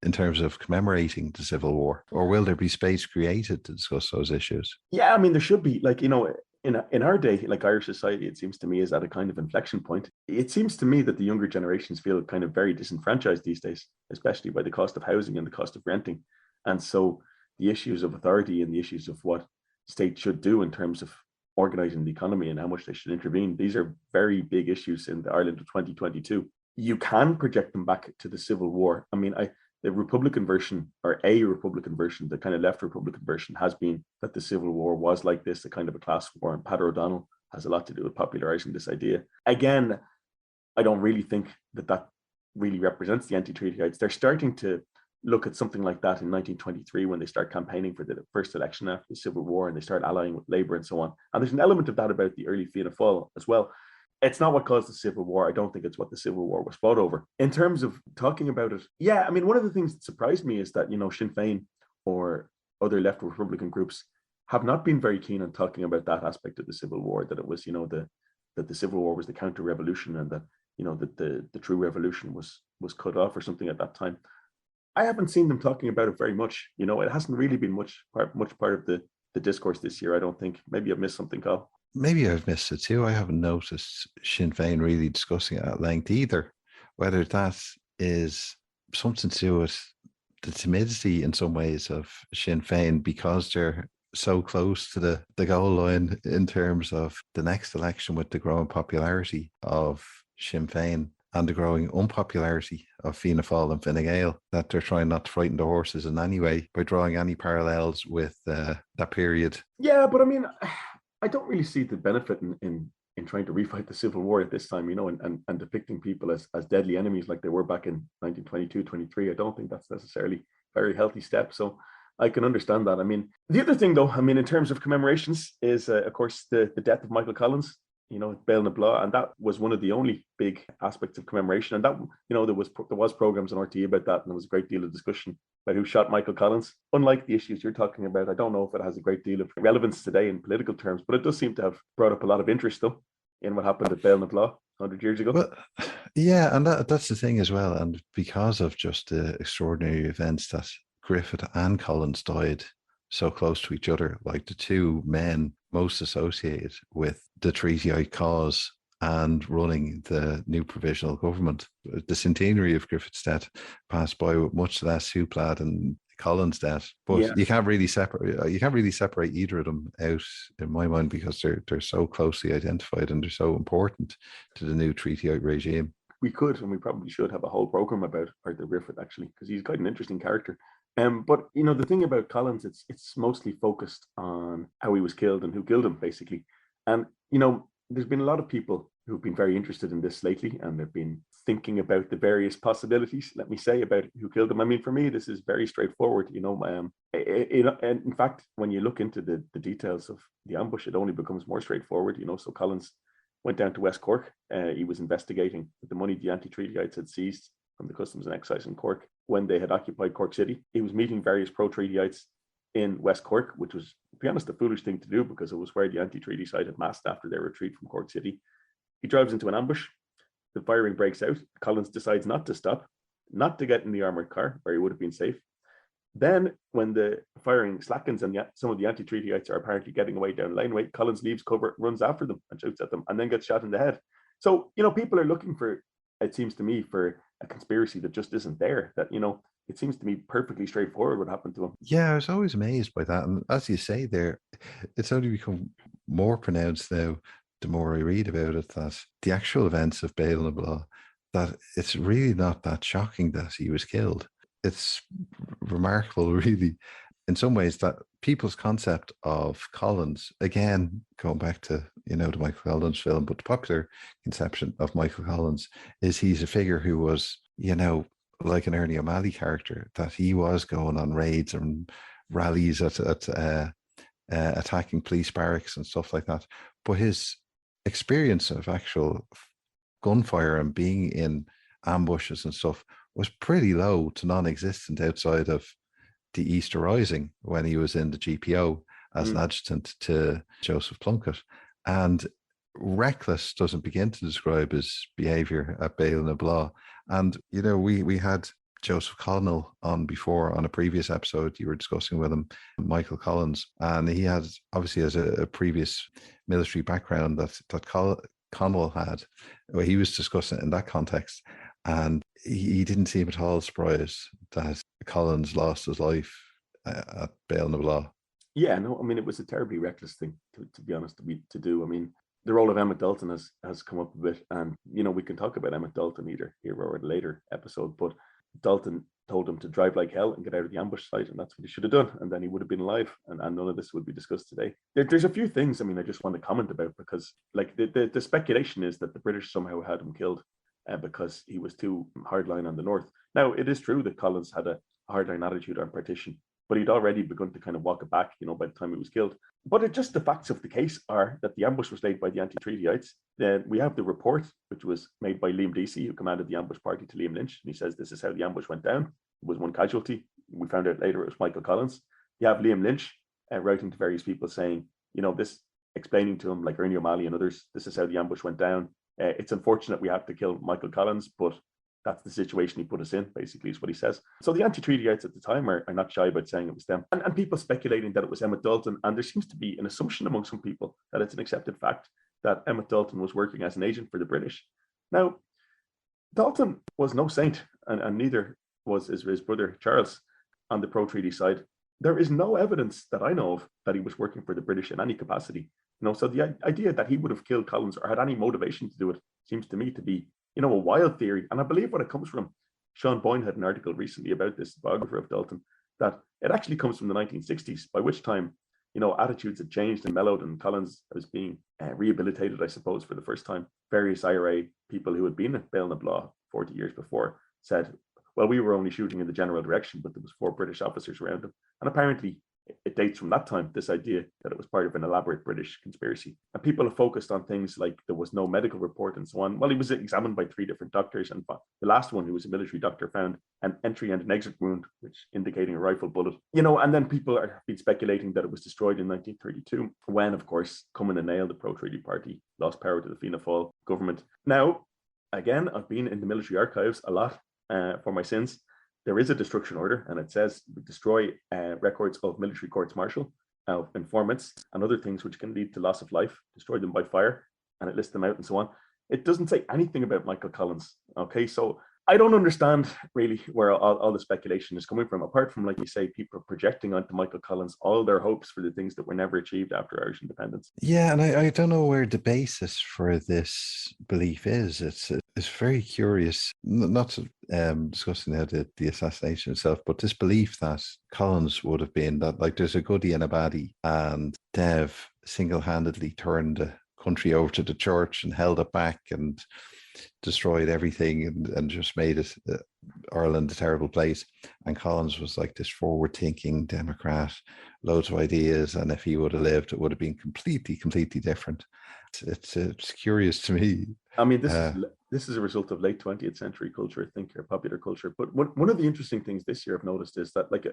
in terms of commemorating the Civil War, or will there be space created to discuss those issues? Yeah, I mean, there should be. Like, in our day, like, Irish society, it seems to me, is at a kind of inflection point. It seems to me that the younger generations feel kind of very disenfranchised these days, especially by the cost of housing and the cost of renting. And so the issues of authority and the issues of what states should do in terms of organizing the economy and how much they should intervene, these are very big issues in the Ireland of 2022. You can project them back to the Civil War. I mean, the Republican version, or a Republican version, the kind of left Republican version, has been that the Civil War was like this, a kind of a class war, and Peadar O'Donnell has a lot to do with popularizing this idea. Again, I don't really think that really represents the anti-treatyites. They're starting to look at something like that in 1923 when they start campaigning for the first election after the Civil War, and they start allying with Labour and so on. And there's an element of that about the early Fianna Fáil as well. It's not what caused the Civil War. I don't think it's what the Civil War was fought over. In terms of talking about it, yeah, I mean, one of the things that surprised me is that, Sinn Féin or other left Republican groups have not been very keen on talking about that aspect of the Civil War, that it was, that the Civil War was the counter-revolution, and that, that the true revolution was cut off or something at that time. I haven't seen them talking about it very much. It hasn't really been much part of the discourse this year, I don't think. Maybe I've missed something, Carl. Maybe I've missed it too. I haven't noticed Sinn Féin really discussing it at length either. Whether that is something to do with the timidity in some ways of Sinn Féin, because they're so close to the goal line in terms of the next election, with the growing popularity of Sinn Féin and the growing unpopularity of Fianna Fáil and Fine Gael, that they're trying not to frighten the horses in any way by drawing any parallels with that period. Yeah, but I mean, I don't really see the benefit in trying to refight the Civil War at this time, and depicting people as deadly enemies like they were back in 1922, 23. I don't think that's necessarily a very healthy step. So I can understand that. I mean, the other thing, though, I mean, in terms of commemorations, is of course the death of Michael Collins. Béal na Bláth, and that was one of the only big aspects of commemoration. And that, there was programs on RTE about that, and there was a great deal of discussion about who shot Michael Collins. Unlike the issues you're talking about, I don't know if it has a great deal of relevance today in political terms, but it does seem to have brought up a lot of interest, though, in what happened at Béal na Bláth 100 years ago. Well, yeah, and that's the thing as well. And because of just the extraordinary events that Griffith and Collins died so close to each other, like the two men most associated with the treaty cause and running the new provisional government. The centenary of Griffith's death passed by with much less hoopla than Collins' death, but you can't really separate either of them out in my mind, because they're so closely identified and they're so important to the new treaty regime. We could, and we probably should, have a whole program about Arthur Griffith, actually, because he's quite an interesting character. But the thing about Collins, it's mostly focused on how he was killed and who killed him, basically. And there's been a lot of people who've been very interested in this lately, and they've been thinking about the various possibilities, let me say, about who killed him. I mean, for me, this is very straightforward. And in fact, when you look into the details of the ambush, it only becomes more straightforward. So Collins went down to West Cork. He was investigating the money the anti-treatyites had seized from the Customs and Excise in Cork when they had occupied Cork City. He was meeting various pro-treatyites in West Cork, which was, to be honest, a foolish thing to do, because it was where the anti-treaty side had massed after their retreat from Cork City. He drives into an ambush. The firing breaks out. Collins decides not to stop, not to get in the armored car where he would have been safe. Then, when the firing slackens and some of the anti-treatyites are apparently getting away down laneway, Collins leaves cover, runs after them and shoots at them, and then gets shot in the head. So, people are looking for, it seems to me, for a conspiracy that just isn't there. That, it seems to me perfectly straightforward what happened to him. Yeah, I was always amazed by that. And as you say there, it's only become more pronounced now, the more I read about it, that the actual events of Béal na Bláth, that it's really not that shocking that he was killed. It's remarkable, really, in some ways, that people's concept of Collins, again, going back to, the Michael Collins film, but the popular conception of Michael Collins is he's a figure who was, like an Ernie O'Malley character, that he was going on raids and rallies at attacking police barracks and stuff like that. But his experience of actual gunfire and being in ambushes and stuff was pretty low to non-existent outside of the Easter Rising, when he was in the GPO as an adjutant to Joseph Plunkett. And reckless doesn't begin to describe his behaviour at Béal na Bláth. And, we had Joseph Connell on before, on a previous episode. You were discussing with him Michael Collins, and he had, obviously, as a previous military background that Connell had, where he was discussing it in that context. And he didn't seem at all surprised that Collins lost his life at Béal na Bláth. Yeah, no, I mean, it was a terribly reckless thing, to be honest, to do. I mean, the role of Emmett Dalton has come up a bit, and we can talk about Emmett Dalton either here or at a later episode, but Dalton told him to drive like hell and get out of the ambush site, and that's what he should have done, and then he would have been alive, and none of this would be discussed today. There's a few things, I mean, I just want to comment about, because like the speculation is that the British somehow had him killed because he was too hardline on the north. Now, it is true that Collins had a hardline attitude on partition, but he'd already begun to kind of walk it back, by the time he was killed. But the facts of the case are that the ambush was laid by the anti-treatyites. Then we have the report, which was made by Liam Deasy, who commanded the ambush party to Liam Lynch. And he says this is how the ambush went down. It was one casualty. We found out later it was Michael Collins. You have Liam Lynch writing to various people saying, this, explaining to him, like Ernie O'Malley and others, this is how the ambush went down. It's unfortunate we had to kill Michael Collins, but that's the situation he put us in, basically, is what he says. So the anti-treatyites at the time are not shy about saying it was them. And people speculating that it was Emmett Dalton, and there seems to be an assumption among some people that it's an accepted fact that Emmett Dalton was working as an agent for the British. Now, Dalton was no saint, and neither was his brother Charles on the pro-treaty side. There is no evidence that I know of that he was working for the British in any capacity. So the idea that he would have killed Collins or had any motivation to do it seems to me to be a wild theory. And I believe what it comes from, Sean Boyne had an article recently about this, biographer of Dalton, that it actually comes from the 1960s, by which time, attitudes had changed and mellowed, and Collins was being rehabilitated, I suppose, for the first time. Various IRA people who had been at Béal na Bláth 40 years before said, well, we were only shooting in the general direction, but there was 4 British officers around him. And apparently it dates from that time, this idea that it was part of an elaborate British conspiracy. And people have focused on things like there was no medical report and so on. Well, he was examined by 3 different doctors, and the last one, who was a military doctor, found an entry and an exit wound, which indicating a rifle bullet. And then people have been speculating that it was destroyed in 1932, when, of course, Cumann na nGaedheal, the pro-treaty party, lost power to the Fianna Fáil government. Now, again, I've been in the military archives a lot for my sins. There is a destruction order, and it says destroy records of military courts martial, informants, and other things which can lead to loss of life, destroy them by fire, and it lists them out and so on. It doesn't say anything about Michael Collins. Okay, so I don't understand really where all the speculation is coming from, apart from, like you say, people projecting onto Michael Collins all their hopes for the things that were never achieved after Irish independence. Yeah, and I don't know where the basis for this belief is. It's very curious, not discussing the assassination itself, but this belief that Collins would have been that, like, there's a goodie and a baddie, and Dev single-handedly turned the country over to the church and held it back and destroyed everything and just made it Ireland a terrible place. And Collins was like this forward-thinking Democrat, loads of ideas, and if he would have lived, it would have been completely different. It's curious to me. I mean, this is a result of late 20th century culture, I think, or popular culture. But one of the interesting things this year I've noticed is that, like,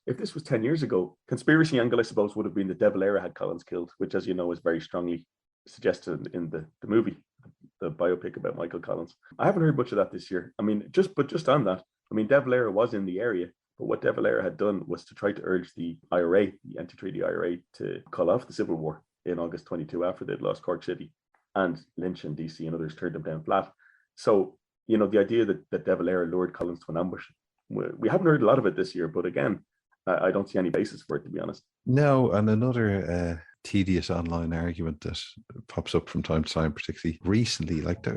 if this was 10 years ago, conspiracy angle, I suppose, would have been the De Valera had Collins killed, which, as you know, is very strongly suggested in the movie, the biopic about Michael Collins. I haven't heard much of that this year. I mean, just on that, I mean, De Valera was in the area, but what De Valera had done was to try to urge the IRA, the anti-treaty IRA, to call off the Civil War in August 22 after they'd lost Cork City, and Lynch and DC and others turned them down flat. So, the idea that De Valera lured Collins to an ambush, we haven't heard a lot of it this year, but again, I don't see any basis for it, to be honest. No, and another tedious online argument that pops up from time to time, particularly recently, like,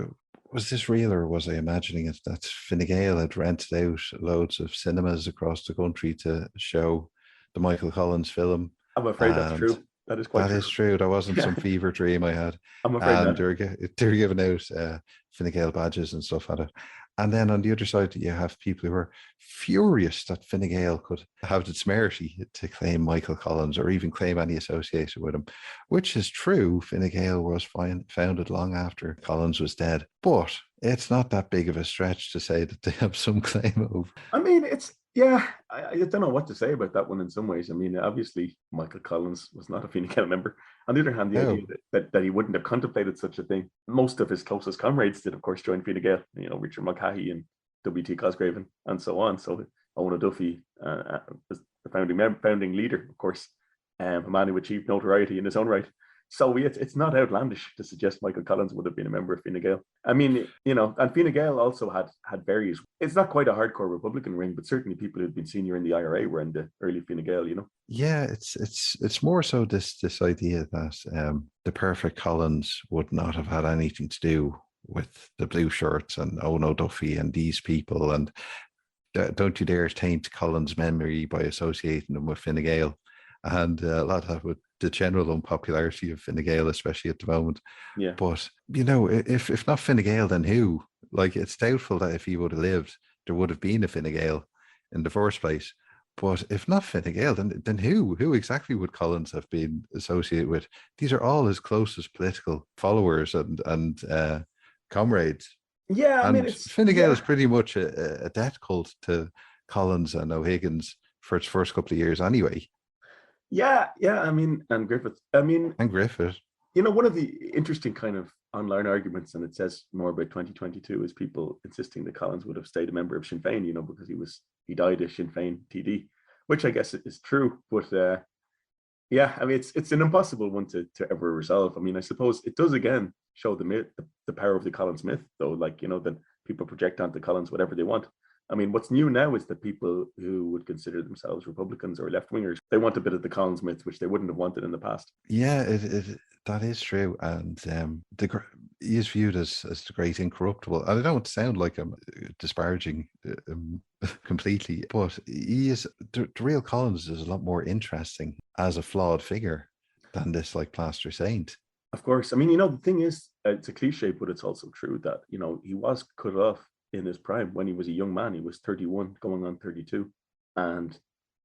was this real or was I imagining it, that Fine Gael had rented out loads of cinemas across the country to show the Michael Collins film? I'm afraid that's true. That is quite true. That is true. That wasn't some fever dream I had. I'm afraid and they were giving out Fine Gael badges and stuff at it. And then on the other side, you have people who are furious that Fine Gael could have the temerity to claim Michael Collins or even claim any association with him, which is true. Fine Gael was founded long after Collins was dead. But it's not that big of a stretch to say that they have some claim over. I mean, I don't know what to say about that one in some ways. I mean, obviously, Michael Collins was not a Fine Gael member. On the other hand, the idea that he wouldn't have contemplated such a thing. Most of his closest comrades did, of course, join Fine Gael. Richard Mulcahy and W.T. Cosgraven and so on. So Owen O'Duffy was the founding leader, of course, a man who achieved notoriety in his own right. So it's not outlandish to suggest Michael Collins would have been a member of Fine Gael. I mean, and Fine Gael also had various, it's not quite a hardcore Republican ring, but certainly people who'd been senior in the IRA were in the early Fine Gael, Yeah, it's more so this idea that the perfect Collins would not have had anything to do with the blue shirts and Owen O'Duffy and these people, and don't you dare taint Collins' memory by associating them with Fine Gael. And a lot of that with the general unpopularity of Fine Gael, especially at the moment. Yeah. But, if not Fine Gael, then who? Like, it's doubtful that if he would have lived, there would have been a Fine Gael in the first place. But if not Fine Gael, then who? Who exactly would Collins have been associated with? These are all his closest political followers and comrades. Yeah, I mean, Fine Gael is pretty much a death cult to Collins and O'Higgins for its first couple of years anyway. Yeah, I mean, and Griffith. And Griffith. One of the interesting kind of online arguments, and it says more about 2022, is people insisting that Collins would have stayed a member of Sinn Féin, because he died as Sinn Féin TD, which I guess is true. But yeah, I mean, it's an impossible one to ever resolve. I mean, I suppose it does again show the myth, the power of the Collins myth, though. Like, that people project onto Collins whatever they want. I mean, what's new now is that people who would consider themselves Republicans or left-wingers, they want a bit of the Collins myth, which they wouldn't have wanted in the past. Yeah, that is true. And he is viewed as the great incorruptible. And I don't sound like I'm disparaging completely, but he is, the real Collins is a lot more interesting as a flawed figure than this, like, plaster saint. Of course. I mean, the thing is, it's a cliche, but it's also true that, he was cut off in his prime when he was a young man. He was 31, going on 32, and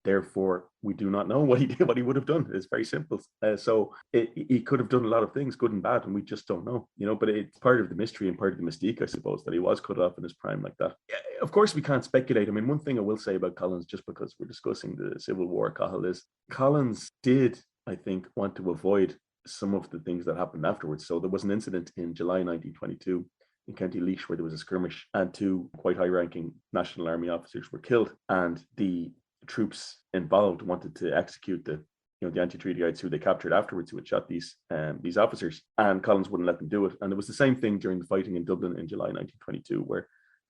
therefore we do not know what he did, what he would have done. It's very simple. So he could have done a lot of things, good and bad, and we just don't know, but it's part of the mystery and part of the mystique, I suppose, that he was cut off in his prime like that. Of course, we can't speculate. I mean, one thing I will say about Collins, just because we're discussing the Civil War, Cahill, is Collins did, I think, want to avoid some of the things that happened afterwards. So there was an incident in July 1922 in County Laois where there was a skirmish and 2 quite high-ranking National Army officers were killed, and the troops involved wanted to execute the anti-treatyites who they captured afterwards, who had shot these officers, and Collins wouldn't let them do it. And it was the same thing during the fighting in Dublin in July 1922, where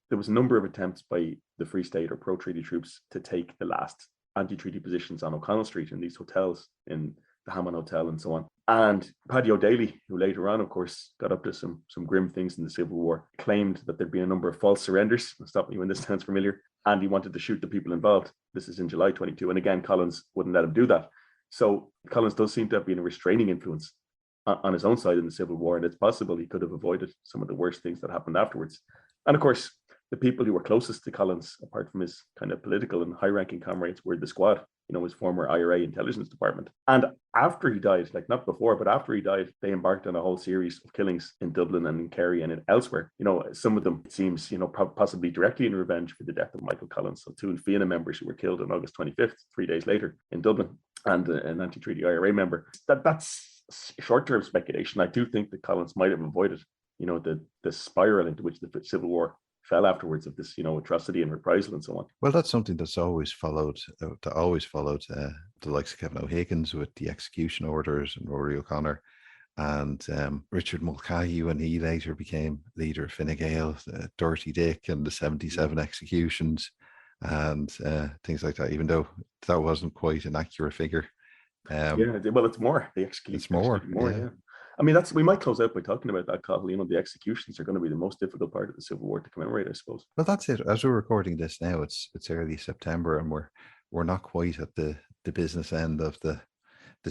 there was a number of attempts by the Free State or pro-treaty troops to take the last anti-treaty positions on O'Connell Street in these hotels, in the Hammond Hotel and so on. And Paddy O'Daly, who later on, of course, got up to some grim things in the Civil War, claimed that there'd been a number of false surrenders. Stop me when this sounds familiar. And he wanted to shoot the people involved. This is in July 22. And again, Collins wouldn't let him do that. So Collins does seem to have been a restraining influence on his own side in the Civil War. And it's possible he could have avoided some of the worst things that happened afterwards. And of course, the people who were closest to Collins, apart from his kind of political and high-ranking comrades, were the Squad, his former IRA intelligence department. And after he died, like not before, but after he died, they embarked on a whole series of killings in Dublin and in Kerry and elsewhere. Some of them, it seems, possibly directly in revenge for the death of Michael Collins. So 2 Fianna members who were killed on August 25th, 3 days later in Dublin, and an anti-treaty IRA member. That's short-term speculation. I do think that Collins might have avoided, the spiral into which the Civil War fell afterwards of this, atrocity and reprisal and so on. Well, that's something that's always followed the likes of Kevin O'Higgins with the execution orders and Rory O'Connor, and Richard Mulcahy when he later became leader of Fine Gael, Dirty Dick and the 77 executions and things like that, even though that wasn't quite an accurate figure. Well, it's more. They execute. It's more. Yeah. I mean, we might close out by talking about that, Cahill. The executions are going to be the most difficult part of the Civil War to commemorate, I suppose. Well, that's it. As we're recording this now, it's early September, and we're not quite at the business end of the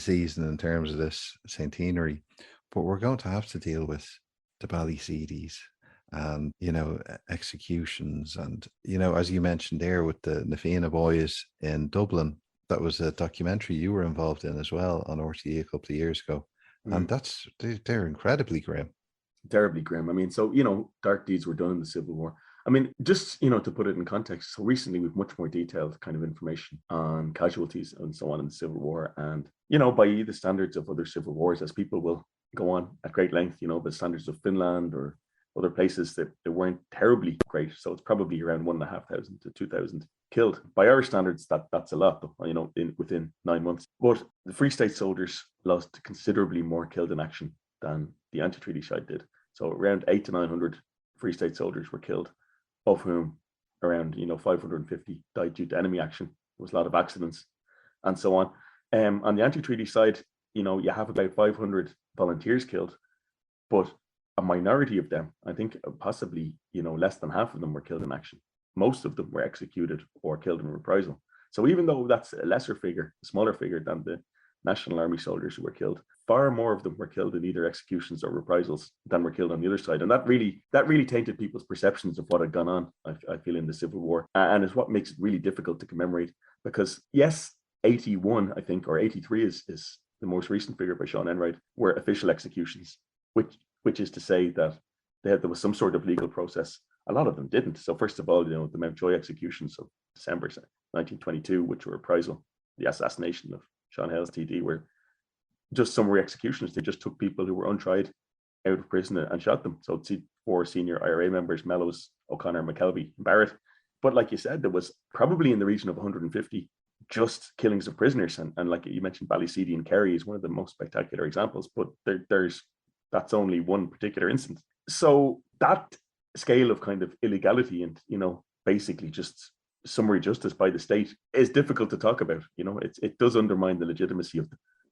season in terms of this centenary, but we're going to have to deal with the Ballyseedies and executions, and as you mentioned there with the Fianna boys in Dublin. That was a documentary you were involved in as well on RTE a couple of years ago. And they're incredibly grim. Terribly grim. I mean, so, dark deeds were done in the Civil War. I mean, just, to put it in context, so recently we've much more detailed kind of information on casualties and so on in the Civil War. And, by the standards of other civil wars, as people will go on at great length, the standards of Finland or other places that they weren't terribly great. So it's probably around 1,500 to 2,000 killed. By our standards, that's a lot, within 9 months. But the Free State soldiers lost considerably more killed in action than the anti-treaty side did. So around 800 to 900 Free State soldiers were killed, of whom around 550 died due to enemy action. There was a lot of accidents and so on. On the anti-treaty side, you have about 500 volunteers killed, but a minority of them, I think possibly, less than half of them were killed in action. Most of them were executed or killed in reprisal. So even though that's a lesser figure, a smaller figure than the National Army soldiers who were killed, far more of them were killed in either executions or reprisals than were killed on the other side. And that really tainted people's perceptions of what had gone on, I feel, in the Civil War. And is what makes it really difficult to commemorate. Because yes, 81, I think, or 83 is the most recent figure by Sean Enright, were official executions, which is to say that there was some sort of legal process. A lot of them didn't. So first of all, the Mountjoy executions of December 1922, which were reprisal, the assassination of Sean Hales TD, were just summary executions. They just took people who were untried out of prison and shot them. So 4 senior IRA members, Mellows, O'Connor, McKelvey, and Barrett. But like you said, there was probably in the region of 150 just killings of prisoners. And like you mentioned, Ballyseedy and Kerry is one of the most spectacular examples, but that's only one particular instance. So that scale of kind of illegality and, basically just summary justice by the state is difficult to talk about. It does undermine the legitimacy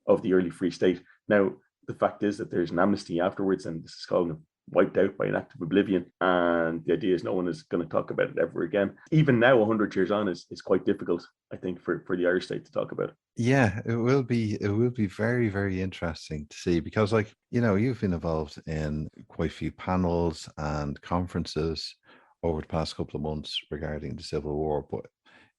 of the early Free State. Now, the fact is that there's an amnesty afterwards, and this is called wiped out by an act of oblivion. And the idea is no one is going to talk about it ever again. Even now, 100 years on, is quite difficult, I think, for the Irish state to talk about. Yeah, it will be very, very interesting to see, because you've been involved in quite a few panels and conferences over the past couple of months regarding the Civil War. But,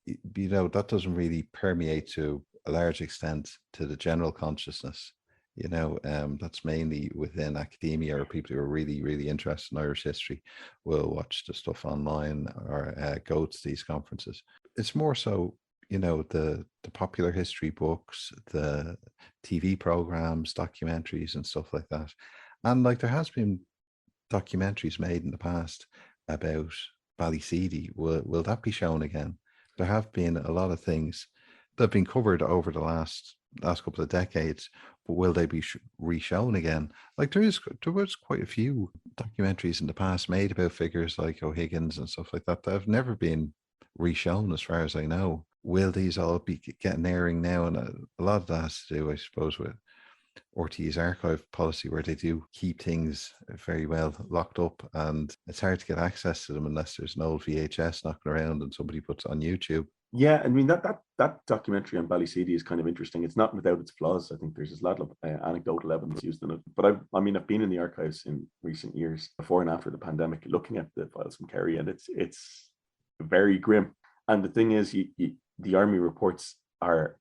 that doesn't really permeate to a large extent to the general consciousness. That's mainly within academia, or people who are really, really interested in Irish history will watch the stuff online or go to these conferences. It's more so, the popular history books, the TV programs, documentaries and stuff like that. And like there has been documentaries made in the past about Ballyseedy. Will that be shown again? There have been a lot of things that have been covered over the last couple of decades, but will they be re-shown again? Like there was quite a few documentaries in the past made about figures like O'Higgins and stuff like that have never been re-shown as far as I know. Will these all be getting airing now? And a lot of that has to do, I suppose, with RTÉ's archive policy, where they do keep things very well locked up, and it's hard to get access to them unless there's an old VHS knocking around and somebody puts it on YouTube. Yeah, I mean that documentary on Ballyseedy is kind of interesting. It's not without its flaws. I think there's a lot of anecdotal evidence used in it. But I've been in the archives in recent years, before and after the pandemic, looking at the files from Kerry, and it's very grim. And the thing is, the army reports are,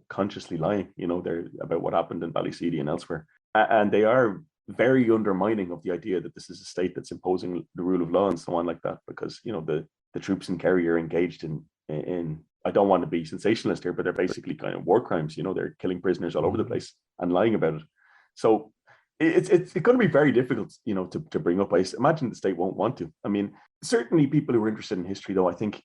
consciously lying. They're about what happened in Ballyseedy and elsewhere, and they are very undermining of the idea that this is a state that's imposing the rule of law and so on like that. Because the troops in Kerry are engaged in I don't want to be sensationalist here, but they're basically kind of war crimes. They're killing prisoners all over the place and lying about it. So it's going to be very difficult, to bring up. I imagine the state won't want to. I mean, certainly people who are interested in history, though, I think,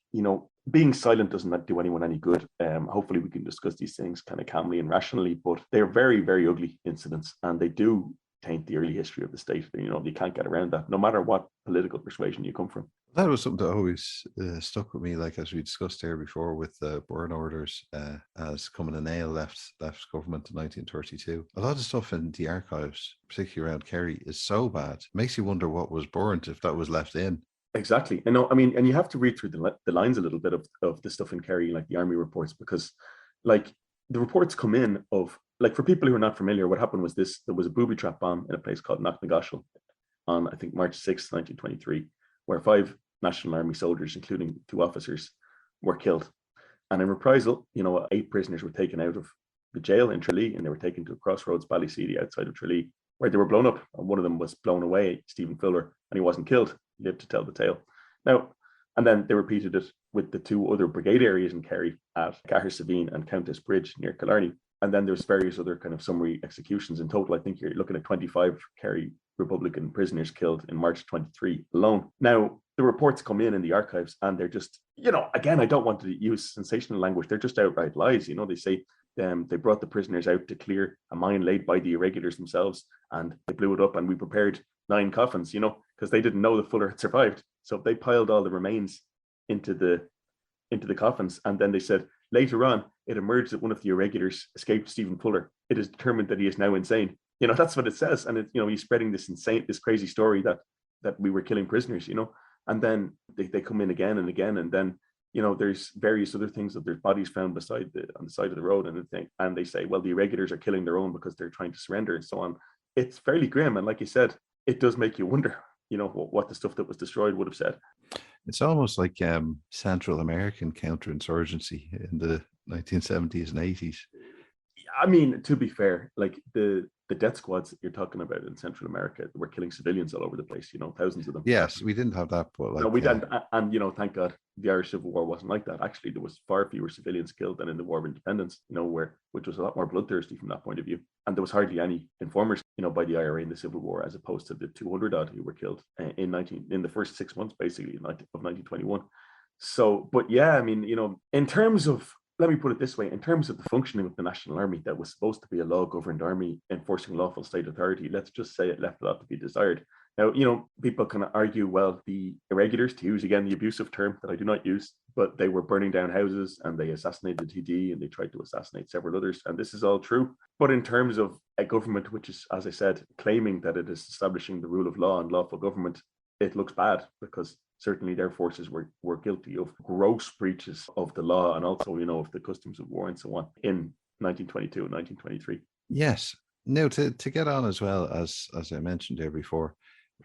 being silent doesn't do anyone any good. Hopefully we can discuss these things kind of calmly and rationally, but they're very, very ugly incidents, and they do taint the early history of the state. You can't get around that, no matter what political persuasion you come from. That was something that always stuck with me, like as we discussed here before with the burn orders, as Cumann na nGaedheal left government in 1932. A lot of stuff in the archives, particularly around Kerry, is so bad. It makes you wonder what was burnt if that was left in. Exactly. And you have to read through the lines a little bit of the stuff in Kerry, like the army reports, because like the reports come in of, like, for people who are not familiar, what happened was this: there was a booby trap bomb in a place called Knocknagoshel on, I think, March 6th, 1923, where 5 National Army soldiers, including 2 officers, were killed. And in reprisal, 8 prisoners were taken out of the jail in Tralee, and they were taken to a crossroads, Ballyseedy, outside of Tralee, where they were blown up. And one of them was blown away, Stephen Fuller, and he wasn't killed. He lived to tell the tale. Now, and then they repeated it with the 2 other brigade areas in Kerry at Cahersiveen and Countess Bridge near Killarney. And then there's various other kind of summary executions. In total, I think you're looking at 25 Kerry Republican prisoners killed in March 23 alone. Now, the reports come in the archives, and they're just, again, I don't want to use sensational language. They're just outright lies. They say they brought the prisoners out to clear a mine laid by the irregulars themselves, and they blew it up, and we prepared 9 coffins, because they didn't know that Fuller had survived. So they piled all the remains into the coffins, and then they said later on it emerged that one of the irregulars escaped Stephen Fuller. It is determined that he is now insane. That's what it says, and he's spreading this crazy story that we were killing prisoners. And then they come in again and again, and then there's various other things, that there's bodies found on the side of the road, and they say, well, the irregulars are killing their own because they're trying to surrender and so on. It's fairly grim, and like you said, it does make you wonder, what the stuff that was destroyed would have said. It's almost like Central American counterinsurgency in the 1970s and 80s. I mean, to be fair, like the death squads that you're talking about in Central America were killing civilians all over the place, thousands of them. Yes, we didn't have that, but no, we didn't. And thank God the Irish Civil War wasn't like that. Actually, there was far fewer civilians killed than in the War of Independence, which was a lot more bloodthirsty from that point of view. And there was hardly any informers, by the IRA in the Civil War, as opposed to the 200 odd who were killed in the first 6 months, basically, of 1921. So, but yeah, I mean, in terms of, let me put it this way, in terms of the functioning of the National Army, that was supposed to be a law-governed army enforcing lawful state authority, let's just say it left a lot to be desired. Now, people can argue, well, the irregulars, to use again the abusive term that I do not use, but they were burning down houses, and they assassinated TD, and they tried to assassinate several others, and this is all true. But in terms of a government which is, as I said, claiming that it is establishing the rule of law and lawful government, it looks bad, because certainly their forces were guilty of gross breaches of the law, and also, of the customs of war and so on in 1922 and 1923. Yes. Now, to get on as well, as I mentioned there before,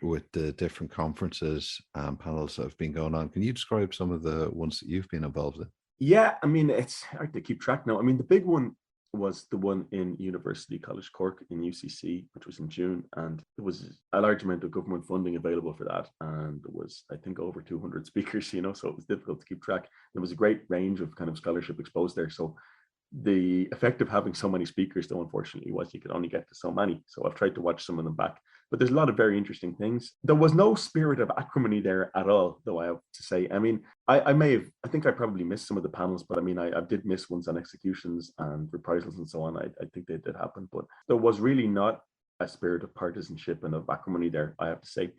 with the different conferences and panels that have been going on. Can you describe some of the ones that you've been involved in? Yeah, I mean, it's hard to keep track now. I mean, the big one was the one in University College Cork in UCC, which was in June, and there was a large amount of government funding available for that, and there was, I think, over 200 speakers, you know, so it was difficult to keep track. There was a great range of kind of scholarship exposed there, so the effect of having so many speakers, though, unfortunately, was you could only get to so many. So I've tried to watch some of them back. But there's a lot of very interesting things. There was no spirit of acrimony there at all, though, I have to say. I mean, I think I probably missed some of the panels, but I mean, I did miss ones on executions and reprisals and so on. I think they did happen, but there was really not a spirit of partisanship and of acrimony there, I have to say.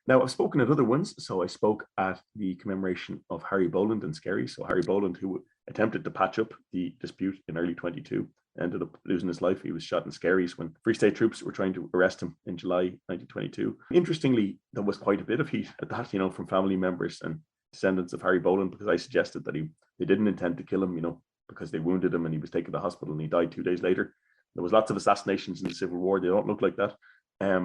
Now, I've spoken at other ones. So I spoke at the commemoration of Harry Boland in Skerry. So Harry Boland, who attempted to patch up the dispute in early 22, ended up losing his life. He was shot in Skerries when Free State troops were trying to arrest him in July 1922. Interestingly, there was quite a bit of heat at that, you know, from family members and descendants of Harry Boland, because I suggested that they didn't intend to kill him, you know, because they wounded him and he was taken to hospital and he died 2 daes later. There was lots of assassinations in the Civil War. They don't look like that.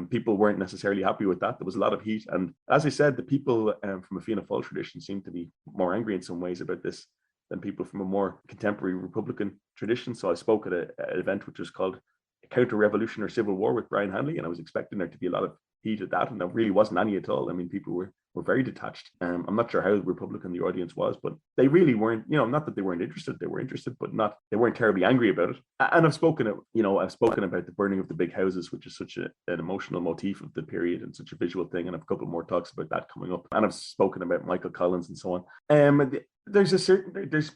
People weren't necessarily happy with that. There was a lot of heat. And as I said, the people from a Fianna Fáil tradition seem to be more angry in some ways about this than people from a more contemporary Republican tradition. So I spoke at an event which was called Counter-Revolution or Civil War with Brian Hanley, and I was expecting there to be a lot of heat at that, and there really wasn't any at all. I mean, people were very detached. I'm not sure how Republican the audience was, but they really weren't, you know, not that they weren't interested, they were interested, but they weren't terribly angry about it. And I've spoken about the burning of the big houses, which is such an emotional motif of the period and such a visual thing, and I have a couple more talks about that coming up. And I've spoken about Michael Collins and so on. There's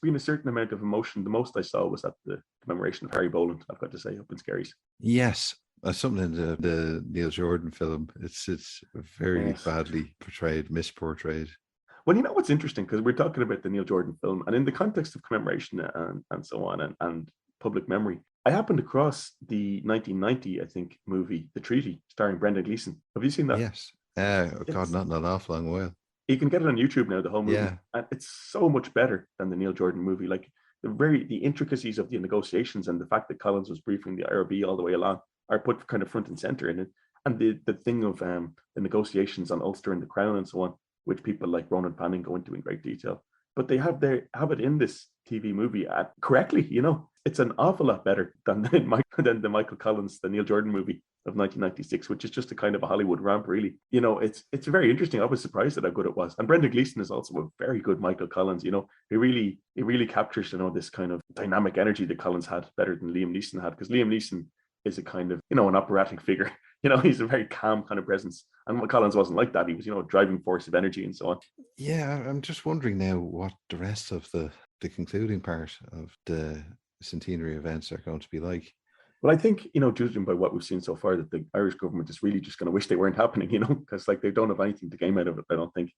been a certain amount of emotion. The most I saw was at the commemoration of Harry Boland, I've got to say, up in Skerries. Yes. Something in the Neil Jordan film. It's very badly portrayed, misportrayed. Well, you know what's interesting, because we're talking about the Neil Jordan film, and in the context of commemoration and so on, and public memory, I happened across the 1990, I think, movie, The Treaty, starring Brendan Gleeson. Have you seen that? Yes. God, not in an awful long while. You can get it on YouTube now, the whole movie. Yeah. And it's so much better than the Neil Jordan movie. Like the intricacies of the negotiations and the fact that Collins was briefing the IRB all the way along are put kind of front and center in it. And the thing of the negotiations on Ulster and the Crown and so on, which people like Ronan Fanning go into in great detail. But they have it in this TV movie correctly, you know. It's an awful lot better than the Michael Collins, the Neil Jordan movie of 1996, which is just a kind of a Hollywood romp, really. You know, it's very interesting. I was surprised at how good it was. And Brendan Gleeson is also a very good Michael Collins. You know, he really captures, you know, this kind of dynamic energy that Collins had better than Liam Neeson had, because Liam Neeson is a kind of, you know, an operatic figure. You know, he's a very calm kind of presence. And Collins wasn't like that. He was, you know, a driving force of energy and so on. Yeah, I'm just wondering now what the rest of the concluding part of the centenary events are going to be like. Well, I think, you know, judging by what we've seen so far, that the Irish government is really just going to wish they weren't happening, you know, because like they don't have anything to gain out of it, I don't think.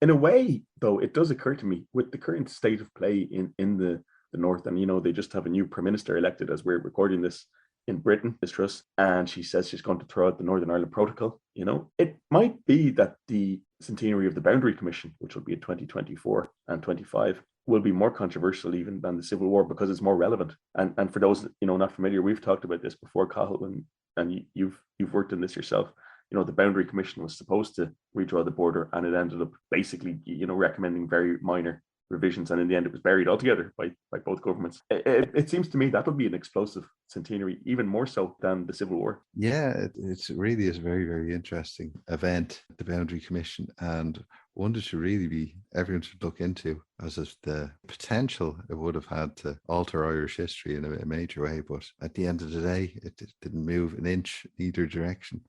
In a way, though, it does occur to me with the current state of play in the North, and, you know, they just have a new Prime Minister elected as we're recording this in Britain, Liz Truss, and she says she's going to throw out the Northern Ireland Protocol. You know, it might be that the centenary of the Boundary Commission, which will be in 2024 and 25, will be more controversial even than the Civil War, because it's more relevant. And for those, you know, not familiar, we've talked about this before, Cathal, and you've worked in this yourself. You know, the Boundary Commission was supposed to redraw the border, and it ended up basically, you know, recommending very minor revisions, and in the end it was buried altogether by both governments. It seems to me that'll be an explosive centenary, even more so than the Civil War. Yeah, it really is a very, very interesting event, the Boundary Commission, and one that should really be, everyone should look into, as of the potential it would have had to alter Irish history in a major way. But at the end of the day, it didn't move an inch in either direction.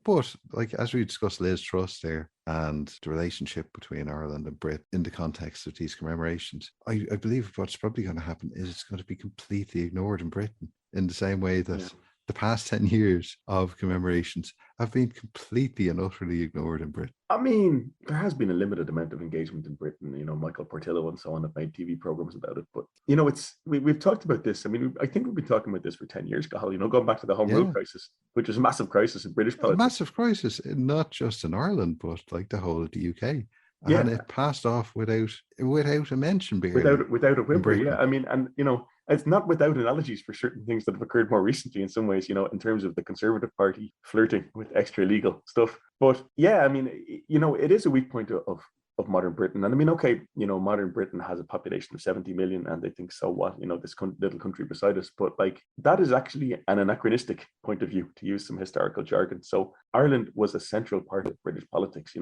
But like, as we discussed Liz Truss there and the relationship between Ireland and Britain in the context of these commemorations, I believe what's probably going to happen is it's going to be completely ignored in Britain, in the same way that the past 10 years of commemorations have been completely and utterly ignored in Britain. I mean, there has been a limited amount of engagement in Britain. You know, Michael Portillo and so on have made TV programs about it. But, you know, we've talked about this. I mean, I think we've been talking about this for 10 years, Cathal, you know, going back to the Home Rule crisis, which is a massive crisis in British politics. A massive crisis, not just in Ireland, but like the whole of the UK. And it passed off without a mention, barely. Without a whimper, yeah. I mean, and, you know, it's not without analogies for certain things that have occurred more recently in some ways, in terms of the Conservative Party flirting with extra legal stuff. But yeah, I mean, it is a weak point of modern Britain. And I mean, okay, modern Britain has a population of 70 million and they think, so what, this little country beside us. But like, that is actually an anachronistic point of view, to use some historical jargon. So Ireland was a central part of British politics.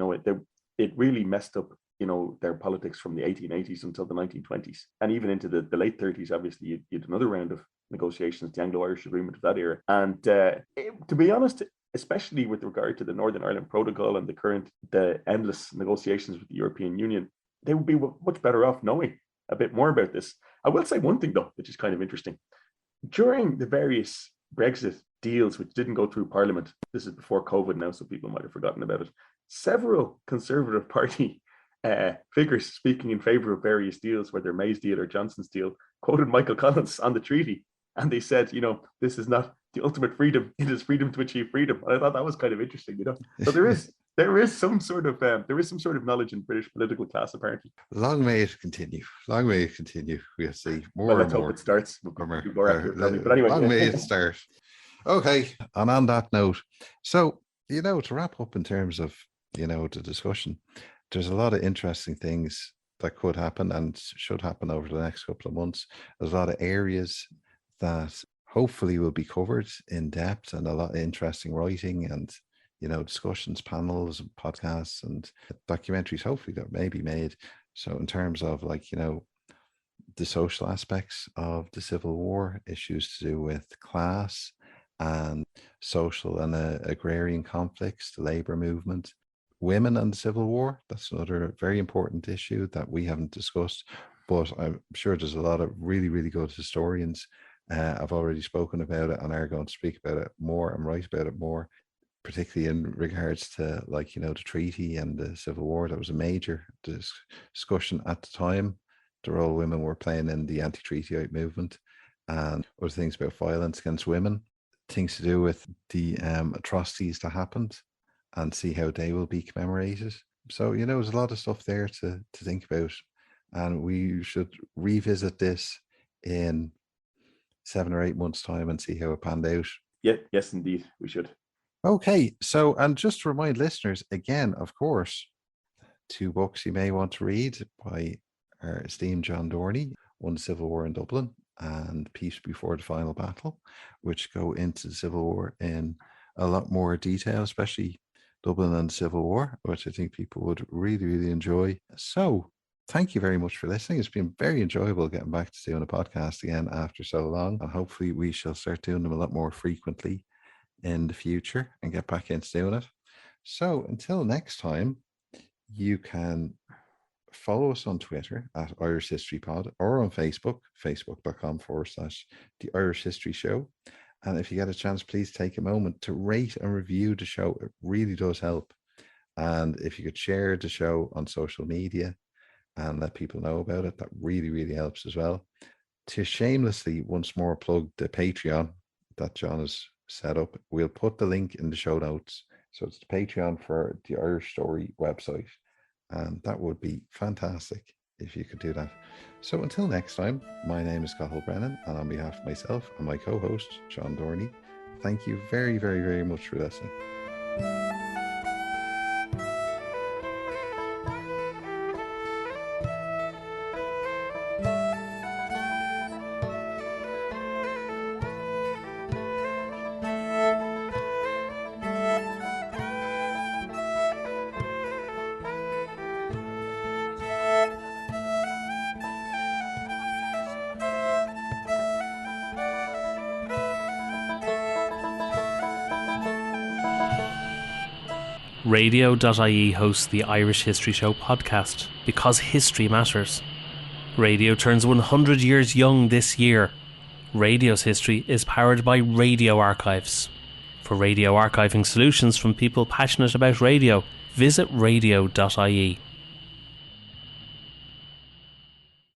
It really messed up, their politics from the 1880s until the 1920s. And even into the late 30s, obviously, you had another round of negotiations, the Anglo-Irish Agreement of that era. And to be honest, especially with regard to the Northern Ireland Protocol and the endless negotiations with the European Union, they would be much better off knowing a bit more about this. I will say one thing, though, which is kind of interesting. During the various Brexit deals, which didn't go through Parliament, this is before COVID now, so people might have forgotten about it, several Conservative Party figures speaking in favour of various deals, whether May's deal or Johnson's deal, quoted Michael Collins on the treaty. And they said, this is not the ultimate freedom, it is freedom to achieve freedom. And I thought that was kind of interesting, So there is some sort of knowledge in British political class, apparently. Long may it continue. Long may it continue. We'll see more well, and more. Let's hope it starts. But anyway. Long may it start. Okay, and on that note, so, to wrap up in terms of, the discussion, there's a lot of interesting things that could happen and should happen over the next couple of months. There's a lot of areas that hopefully will be covered in depth, and a lot of interesting writing and, discussions, panels, and podcasts and documentaries, hopefully, that may be made. So in terms of the social aspects of the Civil War, issues to do with class and social and agrarian conflicts, the labor movement, women and the Civil War, that's another very important issue that we haven't discussed, but I'm sure there's a lot of really, really good historians have already spoken about it and are going to speak about it more and write about it more, particularly in regards to the treaty and the Civil War. That was a major discussion at the time, the role women were playing in the anti-treatyite movement, and other things about violence against women, things to do with the atrocities that happened, and see how they will be commemorated. So, there's a lot of stuff there to think about, and we should revisit this in 7 or 8 months' time and see how it panned out. Yeah, yes, indeed, we should. Okay, so, and just to remind listeners, again, of course, 2 books you may want to read by our esteemed John Dorney, One Civil War in Dublin and Peace Before the Final Battle, which go into the Civil War in a lot more detail, especially Dublin and the Civil War, which I think people would really, really enjoy. So thank you very much for listening. It's been very enjoyable getting back to doing a podcast again after so long, and hopefully we shall start doing them a lot more frequently in the future and get back into doing it. So until next time, you can follow us on Twitter at Irish History Pod, or on Facebook, facebook.com/The Irish History Show. And if you get a chance, please take a moment to rate and review the show. It really does help. And if you could share the show on social media and let people know about it, that really, really helps as well. To shamelessly once more plug the Patreon that John has set up, we'll put the link in the show notes. So it's the Patreon for the Irish Story website. And that would be fantastic if you could do that. So until next time, my name is Cathal Brennan, and on behalf of myself and my co-host, John Dorney, thank you very, very, very much for listening. Radio.ie hosts the Irish History Show podcast because history matters. Radio turns 100 years young this year. Radio's history is powered by radio archives. For radio archiving solutions from people passionate about radio, visit radio.ie.